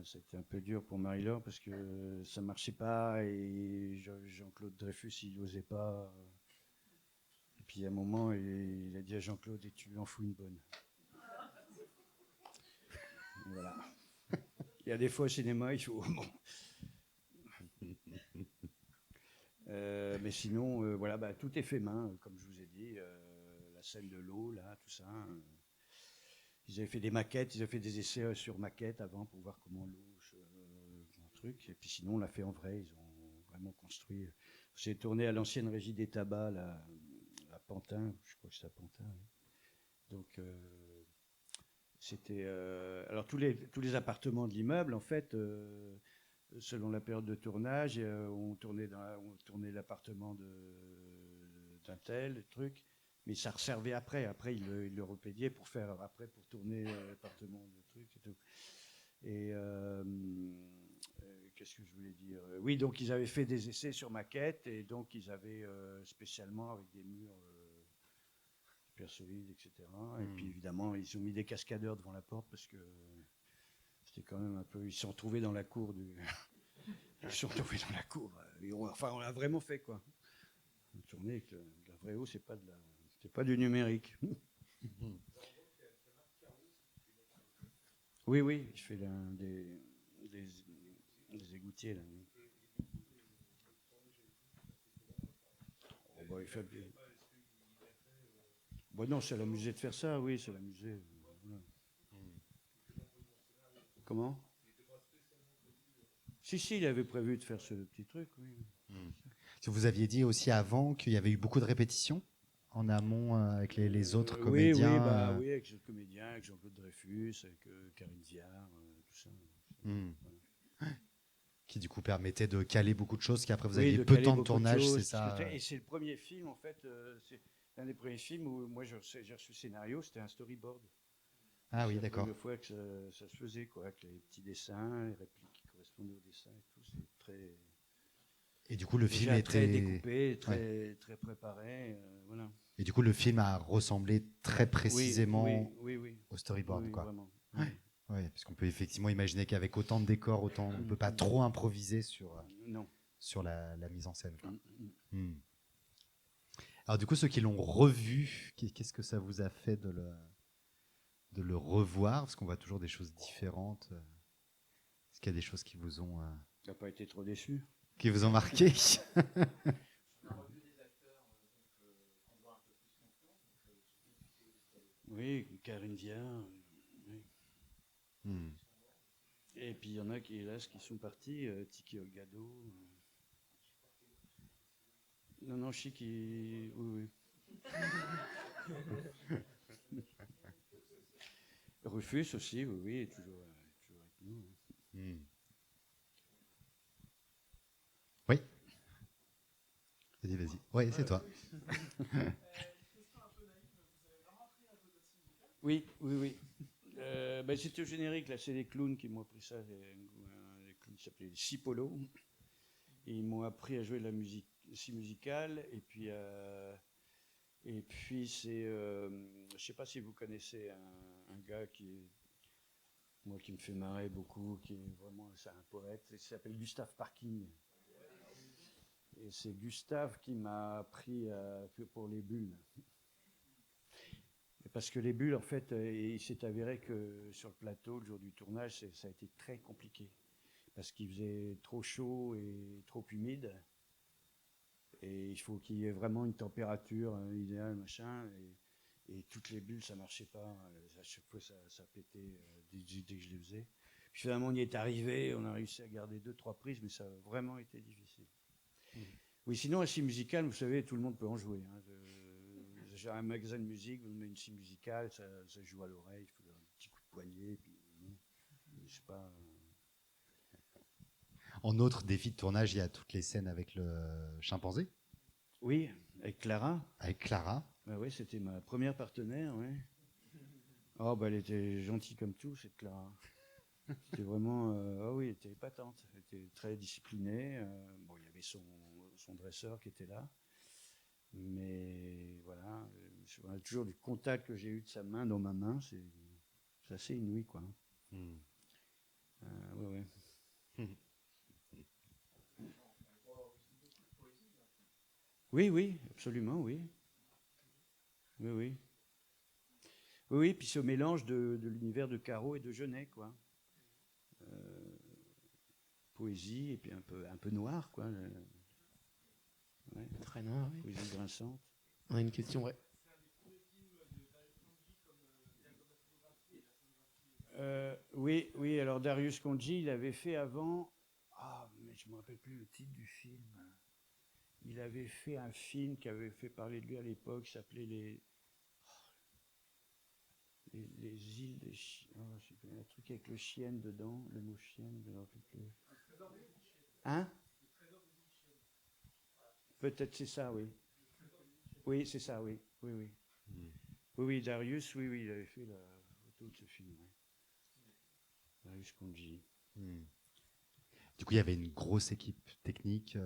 C'était un peu dur pour Marie-Laure parce que ça marchait pas et Jean-Claude Dreyfus il n'osait pas. Et puis à un moment il a dit à Jean-Claude et tu lui en fous une bonne. Et voilà. Il y a des fois au cinéma il faut. Bon. Mais sinon voilà bah, tout est fait main comme je vous ai dit. La scène de l'eau là tout ça. Ils avaient fait des maquettes, ils avaient fait des essais sur maquettes avant pour voir comment l'eau truc. Et puis sinon, on l'a fait en vrai. Ils ont vraiment construit. C'est tourné à l'ancienne régie des tabacs, à Pantin. Je crois que c'est à Pantin. Oui. Donc, C'était alors tous les appartements de l'immeuble, en fait, selon la période de tournage, on tournait l'appartement d'un tel truc, mais ça resservait après. Après, il le repédiait pour tourner l'appartement de truc et tout. Et qu'est-ce que je voulais dire? Oui, donc ils avaient fait des essais sur maquette et donc ils avaient spécialement avec des murs super solides, etc. Et puis évidemment, ils ont mis des cascadeurs devant la porte parce que c'était quand même un peu. Ils se sont retrouvés dans la cour du. Ils se sont retrouvés dans la cour. Enfin, on l'a vraiment fait quoi. Une tournée avec la vraie eau, c'est pas du numérique. Oui, oui, je fais des égoutiers là. Oh, bah, il fait... Bon, non, c'est l'amusé de faire ça, oui, c'est l'amusé. Voilà. Comment? Si, il avait prévu de faire ce petit truc, oui. Vous aviez dit aussi avant qu'il y avait eu beaucoup de répétitions en amont avec les autres Oui, comédiens. oui, avec les autres comédiens, avec Jean-Claude Dreyfus, avec Karine Viard, tout ça. Voilà. Qui du coup permettait de caler beaucoup de choses, qu'après vous Oui, aviez de peu de caler temps de beaucoup tournage, choses, c'est ça et c'est le premier film, en fait, c'est l'un des premiers films où moi j'ai reçu le scénario, c'était un storyboard. Ah oui, C'est la d'accord. première fois que ça se faisait, quoi, avec les petits dessins, les répliques qui correspondaient aux dessins et tout, c'est très... Et du coup, le film déjà très était découpé, ouais. très préparé, voilà. Et du coup, le film a ressemblé très précisément Oui. au storyboard, Oui, quoi. vraiment. Ouais. Ouais, parce qu'on peut effectivement imaginer qu'avec autant de décors, on ne peut pas trop improviser Non. sur la mise en scène, quoi. Mm. Alors du coup, ceux qui l'ont revu, qu'est-ce que ça vous a fait de le revoir? Parce qu'on voit toujours des choses différentes. Est-ce qu'il y a des choses qui vous ont Tu n'as pas été trop déçu? qui vous ont marqué? Oui, Karine Viard. Oui. Et puis il y en a qui, hélas, qui sont partis. Tiki Olgado. Non, Chiki. Oui. Rufus aussi, oui, est toujours avec nous. Oui. Vas-y. Oui, c'est toi. Oui. C'était au générique, là, c'est les clowns qui m'ont appris ça, les clowns qui s'appelaient les Cipolo. Et ils m'ont appris à jouer de la musique si musicale. Et puis c'est, je sais pas si vous connaissez un gars qui me fait marrer beaucoup, qui est vraiment, c'est un poète, il s'appelle Gustave Parking. Et c'est Gustave qui m'a appris pour les bulles. Parce que les bulles, en fait, il s'est avéré que sur le plateau, le jour du tournage, ça a été très compliqué. Parce qu'il faisait trop chaud et trop humide. Et il faut qu'il y ait vraiment une température idéale, machin. Et toutes les bulles, ça marchait pas. À chaque fois, ça pétait dès que je les faisais. Puis finalement, on y est arrivé. On a réussi à garder 2-3 prises, mais ça a vraiment été difficile. Oui, sinon, un scie musicale, vous savez, tout le monde peut en jouer. J'ai un magasin de musique, vous mettez une scie musicale, ça joue à l'oreille, il faut un petit coup de poignet, puis je sais pas. En autre défi de tournage, il y a toutes les scènes avec le chimpanzé. Oui, avec Clara. Avec Clara. Bah oui, c'était ma première partenaire, ouais. Oh, bah elle était gentille comme tout, cette Clara. C'était vraiment, oui, elle était épatante, elle était très disciplinée. Bon, il y avait son dresseur qui était là. Mais voilà, toujours du contact que j'ai eu de sa main dans ma main, c'est assez inouï, quoi. Ouais. Oui, absolument, oui. Oui, puis ce mélange de l'univers de Caro et de Genet, quoi. Poésie et puis un peu noir, quoi. Ouais. Très noir, oui. Poésie grinçante. On a une question, ouais. Oui, alors Darius Khondji, il avait fait avant... Ah, mais je ne me rappelle plus le titre du film. Il avait fait un film qui avait fait parler de lui à l'époque, qui s'appelait les îles des chiens. Oh, je sais pas, un truc avec le chien dedans, le mot chien, je ne me rappelle plus. Hein? Peut-être c'est ça, oui. Oui, c'est ça, oui. Oui, oui. Oui, oui, Darius, oui, oui, il avait fait la photo de ce film. Oui. Darius Khondji. Du coup, il y avait une grosse équipe technique.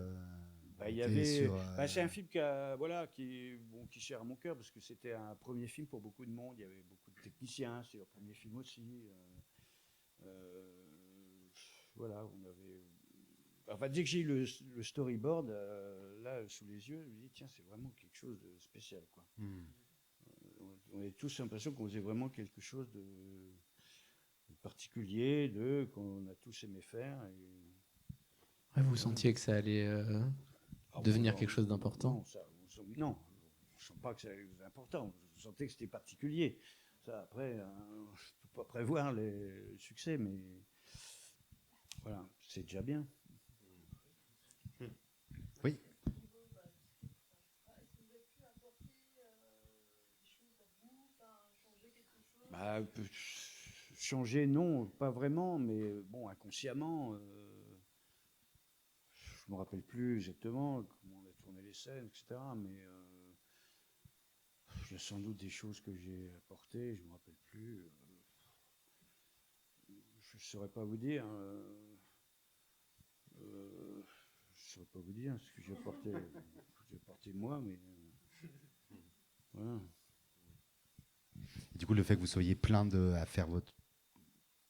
Bah, il y montée avait, sur, c'est un film qui, voilà, qui est cher à mon cœur parce que c'était un premier film pour beaucoup de monde. Il y avait beaucoup de techniciens, c'est leur premier film aussi. Voilà, on avait. Enfin, dès que j'ai eu le storyboard là sous les yeux, je me dis tiens, c'est vraiment quelque chose de spécial, quoi. On avait tous l'impression qu'on faisait vraiment quelque chose de particulier, qu'on a tous aimé faire. Ouais, vous sentiez que ça allait devenir quelque chose d'important? Non, on ne sent pas que c'est important. On sentait que c'était particulier. Ça, après, on ne peut pas prévoir le succès, mais voilà, c'est déjà bien. Oui. Bah, changer, non, pas vraiment, mais bon, inconsciemment, je me rappelle plus exactement comment on a tourné les scènes, etc. Mais il y a sans doute des choses que j'ai apportées, je me rappelle plus. Je ne saurais pas vous dire. Je saurais pas vous dire ce que j'ai apporté. J'ai apporté moi, mais voilà. Et du coup, le fait que vous soyez à faire votre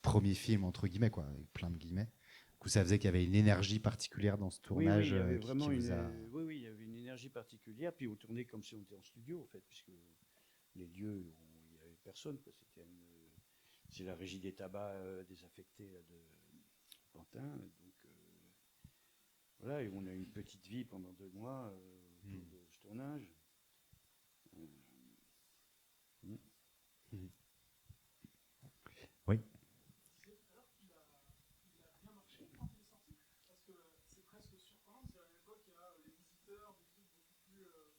premier film, entre guillemets, quoi, avec plein de guillemets, du coup, ça faisait qu'il y avait une énergie particulière dans ce Oui, tournage il y avait qui vraiment vous a... oui, oui, il y avait une énergie particulière. Puis on tournait comme si on était en studio, en fait, puisque les lieux, il n'y avait personne, quoi. C'est la régie des tabacs désaffectés là, de Pantin. Donc voilà, et on a eu une petite vie pendant 2 mois autour de ce tournage. Oui.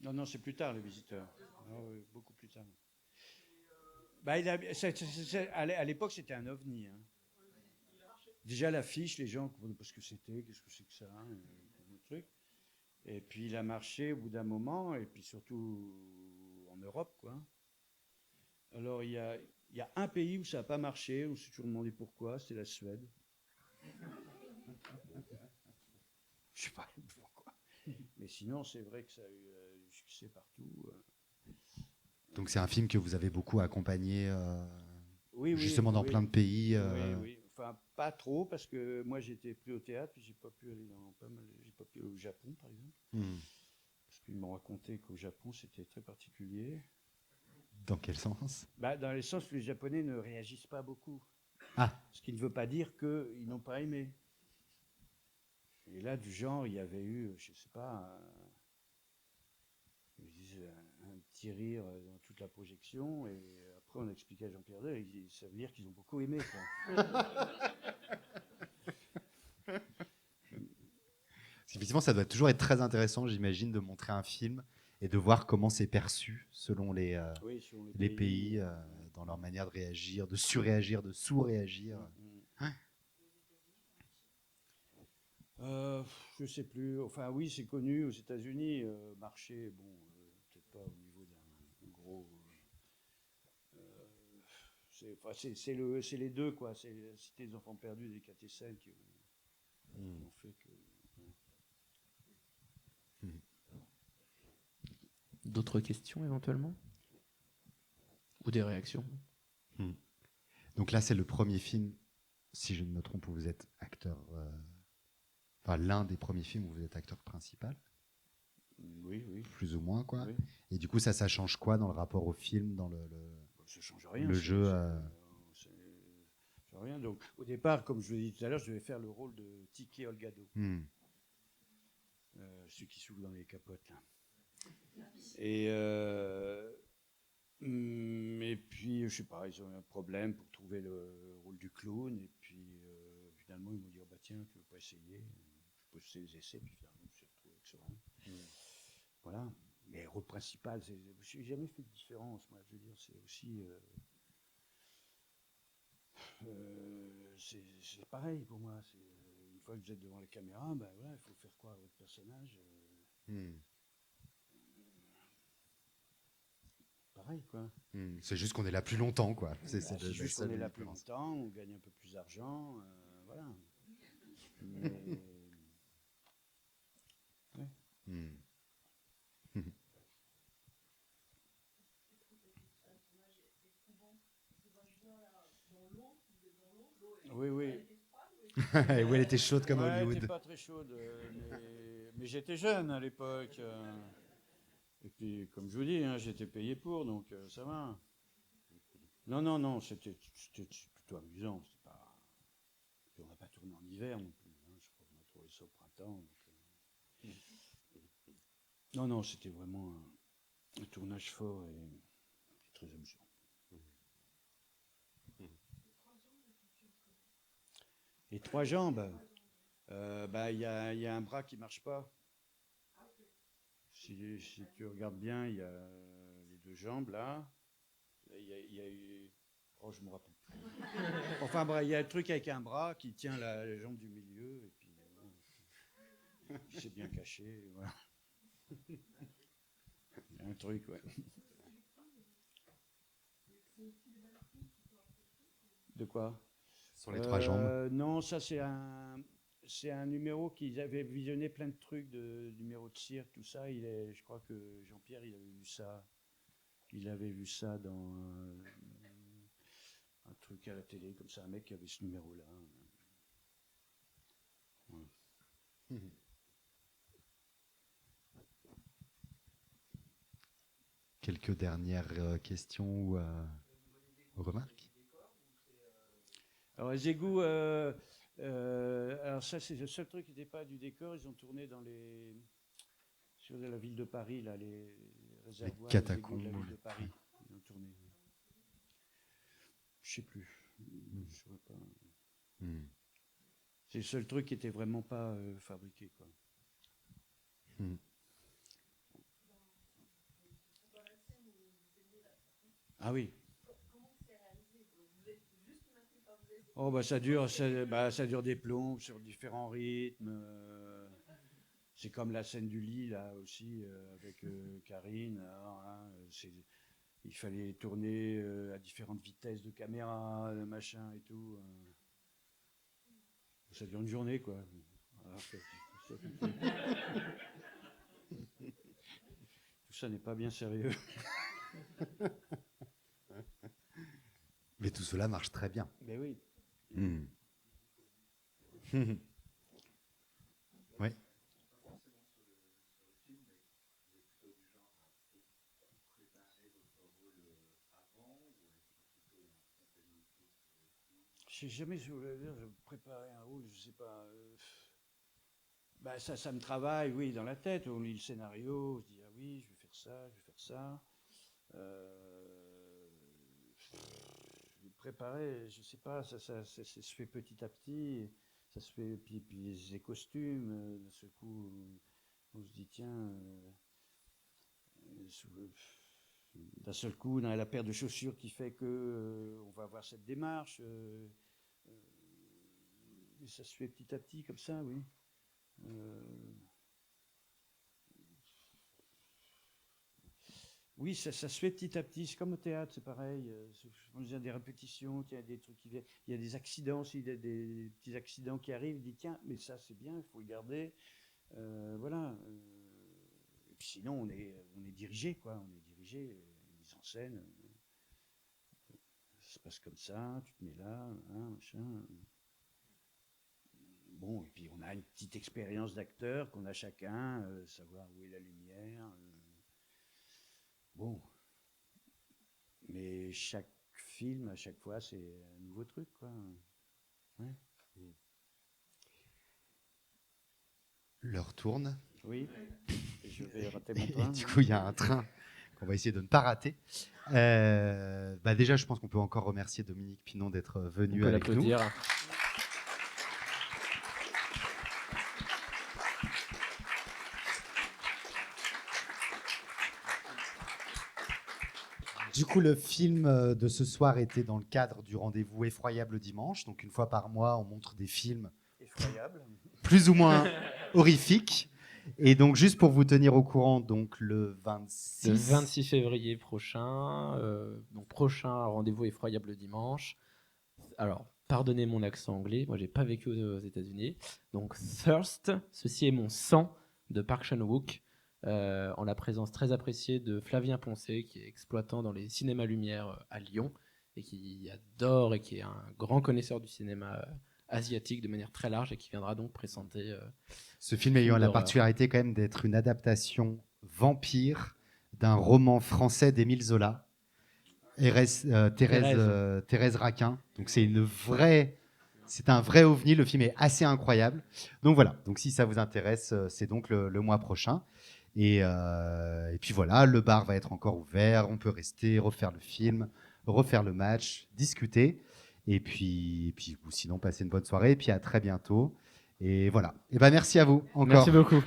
Non, non, c'est plus tard, les visiteurs. Ah, oui, beaucoup plus tard. Bah, à l'époque, c'était un ovni. Hein. Déjà, l'affiche, les gens ne comprenaient pas ce que c'était, qu'est-ce que c'est que ça, le truc. Et puis, il a marché au bout d'un moment, et puis surtout en Europe, quoi. Alors, il y a un pays où ça n'a pas marché, on s'est toujours demandé pourquoi, c'est la Suède. Je sais pas pourquoi. Mais sinon, c'est vrai que ça a eu du succès partout. Donc c'est un film que vous avez beaucoup accompagné Oui, justement dans oui, plein de pays. oui, oui. Enfin, pas trop, parce que moi, j'étais pris au théâtre, puis j'ai pas pu aller dans pas mal. J'ai pas pu aller au Japon, par exemple. Parce qu'ils m'ont raconté qu'au Japon, c'était très particulier. Dans quel sens? Bah, dans le sens où les Japonais ne réagissent pas beaucoup. Ah, Ce qui ne veut pas dire qu'ils n'ont pas aimé. Et là, du genre, il y avait eu, je sais pas, un petit rire dans toute la projection. Et après, on a expliqué à Jean-Pierre Day, ça veut dire qu'ils ont beaucoup aimé, quoi. effectivement, ça doit toujours être très intéressant, j'imagine, de montrer un film et de voir comment c'est perçu selon Oui, sur les pays dans leur manière de réagir, de surréagir, de sous-réagir. Je sais plus. Enfin, oui, c'est connu aux États-Unis. Marché, bon, peut-être pas au niveau d'un gros. C'est les deux, quoi. C'est la Cité des Enfants Perdus des KT5 qui ont fait que. D'autres questions éventuellement? Ou des réactions? Donc là, c'est le premier film, si je ne me trompe, où vous êtes acteur. Enfin, l'un des premiers films où vous êtes acteur principal. Oui, oui. Plus ou moins, quoi. Oui. Et du coup, ça change quoi dans le rapport au film, dans Ça change rien. le jeu Ça change rien. Donc, au départ, comme je l'ai dit tout à l'heure, je devais faire le rôle de Tiki Olgado. Celui qui s'ouvre dans les capotes, là. Et puis, je sais pas, ils ont eu un problème pour trouver le rôle du clown. Et puis, finalement, ils m'ont dit, oh, bah tiens, tu veux pas essayer? Je posais les essais, puis finalement, je me suis retrouvé avec ce rôle. Voilà. Mais le rôle principal, je n'ai jamais fait de différence, moi. Je veux dire, c'est aussi... c'est pareil pour moi. Une fois que vous êtes devant la caméra, ben voilà, il faut faire croire à votre personnage. Pareil, quoi. C'est juste qu'on est là plus longtemps, quoi. C'est juste qu'on est là plus longtemps, on gagne un peu plus d'argent, voilà. Mais... ouais. Oui, oui. Où elle était chaude comme Elle Hollywood. n'était pas très chaude, mais j'étais jeune à l'époque. Et puis, comme je vous dis, hein, j'étais payé pour, donc ça va. Non, c'était plutôt amusant. Pas... on n'a pas tourné en hiver non plus. Hein, je crois qu'on a trouvé ça au printemps. Donc, non, c'était vraiment un tournage fort et très amusant. Les 3 jambes, il y a un bras qui ne marche pas. Si tu regardes bien, il y a les 2 jambes là. Il y a eu... Oh, je me rappelle plus. Enfin, il y a un truc avec un bras qui tient la jambe du milieu et puis c'est bien caché. Voilà. Il y a un truc, ouais. De quoi ? Sur les 3 jambes. Non, ça c'est un numéro qu'ils avaient visionné plein de trucs, de numéros de cirque, tout ça. Je crois que Jean-Pierre, il avait vu ça. Il avait vu ça dans un truc à la télé, comme ça, un mec qui avait ce numéro-là. Ouais. Quelques dernières questions ou remarques ? Alors les égouts, alors ça c'est le seul truc qui n'était pas du décor. Ils ont tourné sur la ville de Paris, là, les réservoirs, les catacombes de la ville de Paris. Ils ont tourné. Je sais plus. Je saurais pas. C'est le seul truc qui était vraiment pas fabriqué, quoi. Ah oui. Oh bah ça dure des plombes sur différents rythmes. C'est comme la scène du lit là aussi avec Karine. Alors, hein, il fallait tourner à différentes vitesses de caméra, machin et tout. Ça dure une journée quoi. Alors, tout ça n'est pas bien sérieux. Mais tout cela marche très bien. Mais oui. Oui. Je sais jamais si vous voulez dire, je préparais un rôle, je sais pas. Ça me travaille, oui, dans la tête. On lit le scénario, on se dit ah oui, je vais faire ça, je vais faire ça. Préparer, je sais pas, ça se fait petit à petit. Ça se fait, puis les costumes, d'un seul coup, on se dit tiens, d'un seul coup, on a la paire de chaussures qui fait que on va avoir cette démarche. Et ça se fait petit à petit comme ça, oui. Oui, ça se fait petit à petit. C'est comme au théâtre, c'est pareil. On a des répétitions, il y a des trucs il y a des accidents, il y a des petits accidents qui arrivent. Il dit tiens, mais ça c'est bien, il faut le garder. Voilà. Et puis sinon, on est dirigé, quoi. On est dirigé, mise en scène. Ça se passe comme ça, tu te mets là, hein, machin. Bon, et puis on a une petite expérience d'acteur qu'on a chacun, savoir où est la lumière. Bon, mais chaque film, à chaque fois, c'est un nouveau truc, quoi. Ouais. L'heure tourne. Oui, et je vais rater mon train. Du coup, il y a un train qu'on va essayer de ne pas rater. Déjà, je pense qu'on peut encore remercier Dominique Pinon d'être venu avec nous. Du coup, le film de ce soir était dans le cadre du rendez-vous Effroyable Dimanche. Donc, une fois par mois, on montre des films Effroyable. plus ou moins horrifiques. Et donc, juste pour vous tenir au courant, donc le 26... Le 26 février prochain, donc prochain rendez-vous Effroyable Dimanche. Alors, pardonnez mon accent anglais, moi j'ai pas vécu aux États-Unis. Donc, Thirst, ceci est mon sang de Park Chan-wook, en la présence très appréciée de Flavien Poncet, qui est exploitant dans les cinémas Lumière à Lyon et qui adore et qui est un grand connaisseur du cinéma asiatique de manière très large et qui viendra donc présenter. Ce film ayant la particularité quand même d'être une adaptation vampire d'un roman français d'Émile Zola. Thérèse Raquin. Donc c'est un vrai ovni. Le film est assez incroyable. Donc voilà. Donc si ça vous intéresse, c'est donc le mois prochain. Et puis voilà, le bar va être encore ouvert. On peut rester, refaire le film, refaire le match, discuter. Et puis ou sinon passer une bonne soirée. Et puis à très bientôt. Et voilà. Et ben merci à vous encore. Merci beaucoup.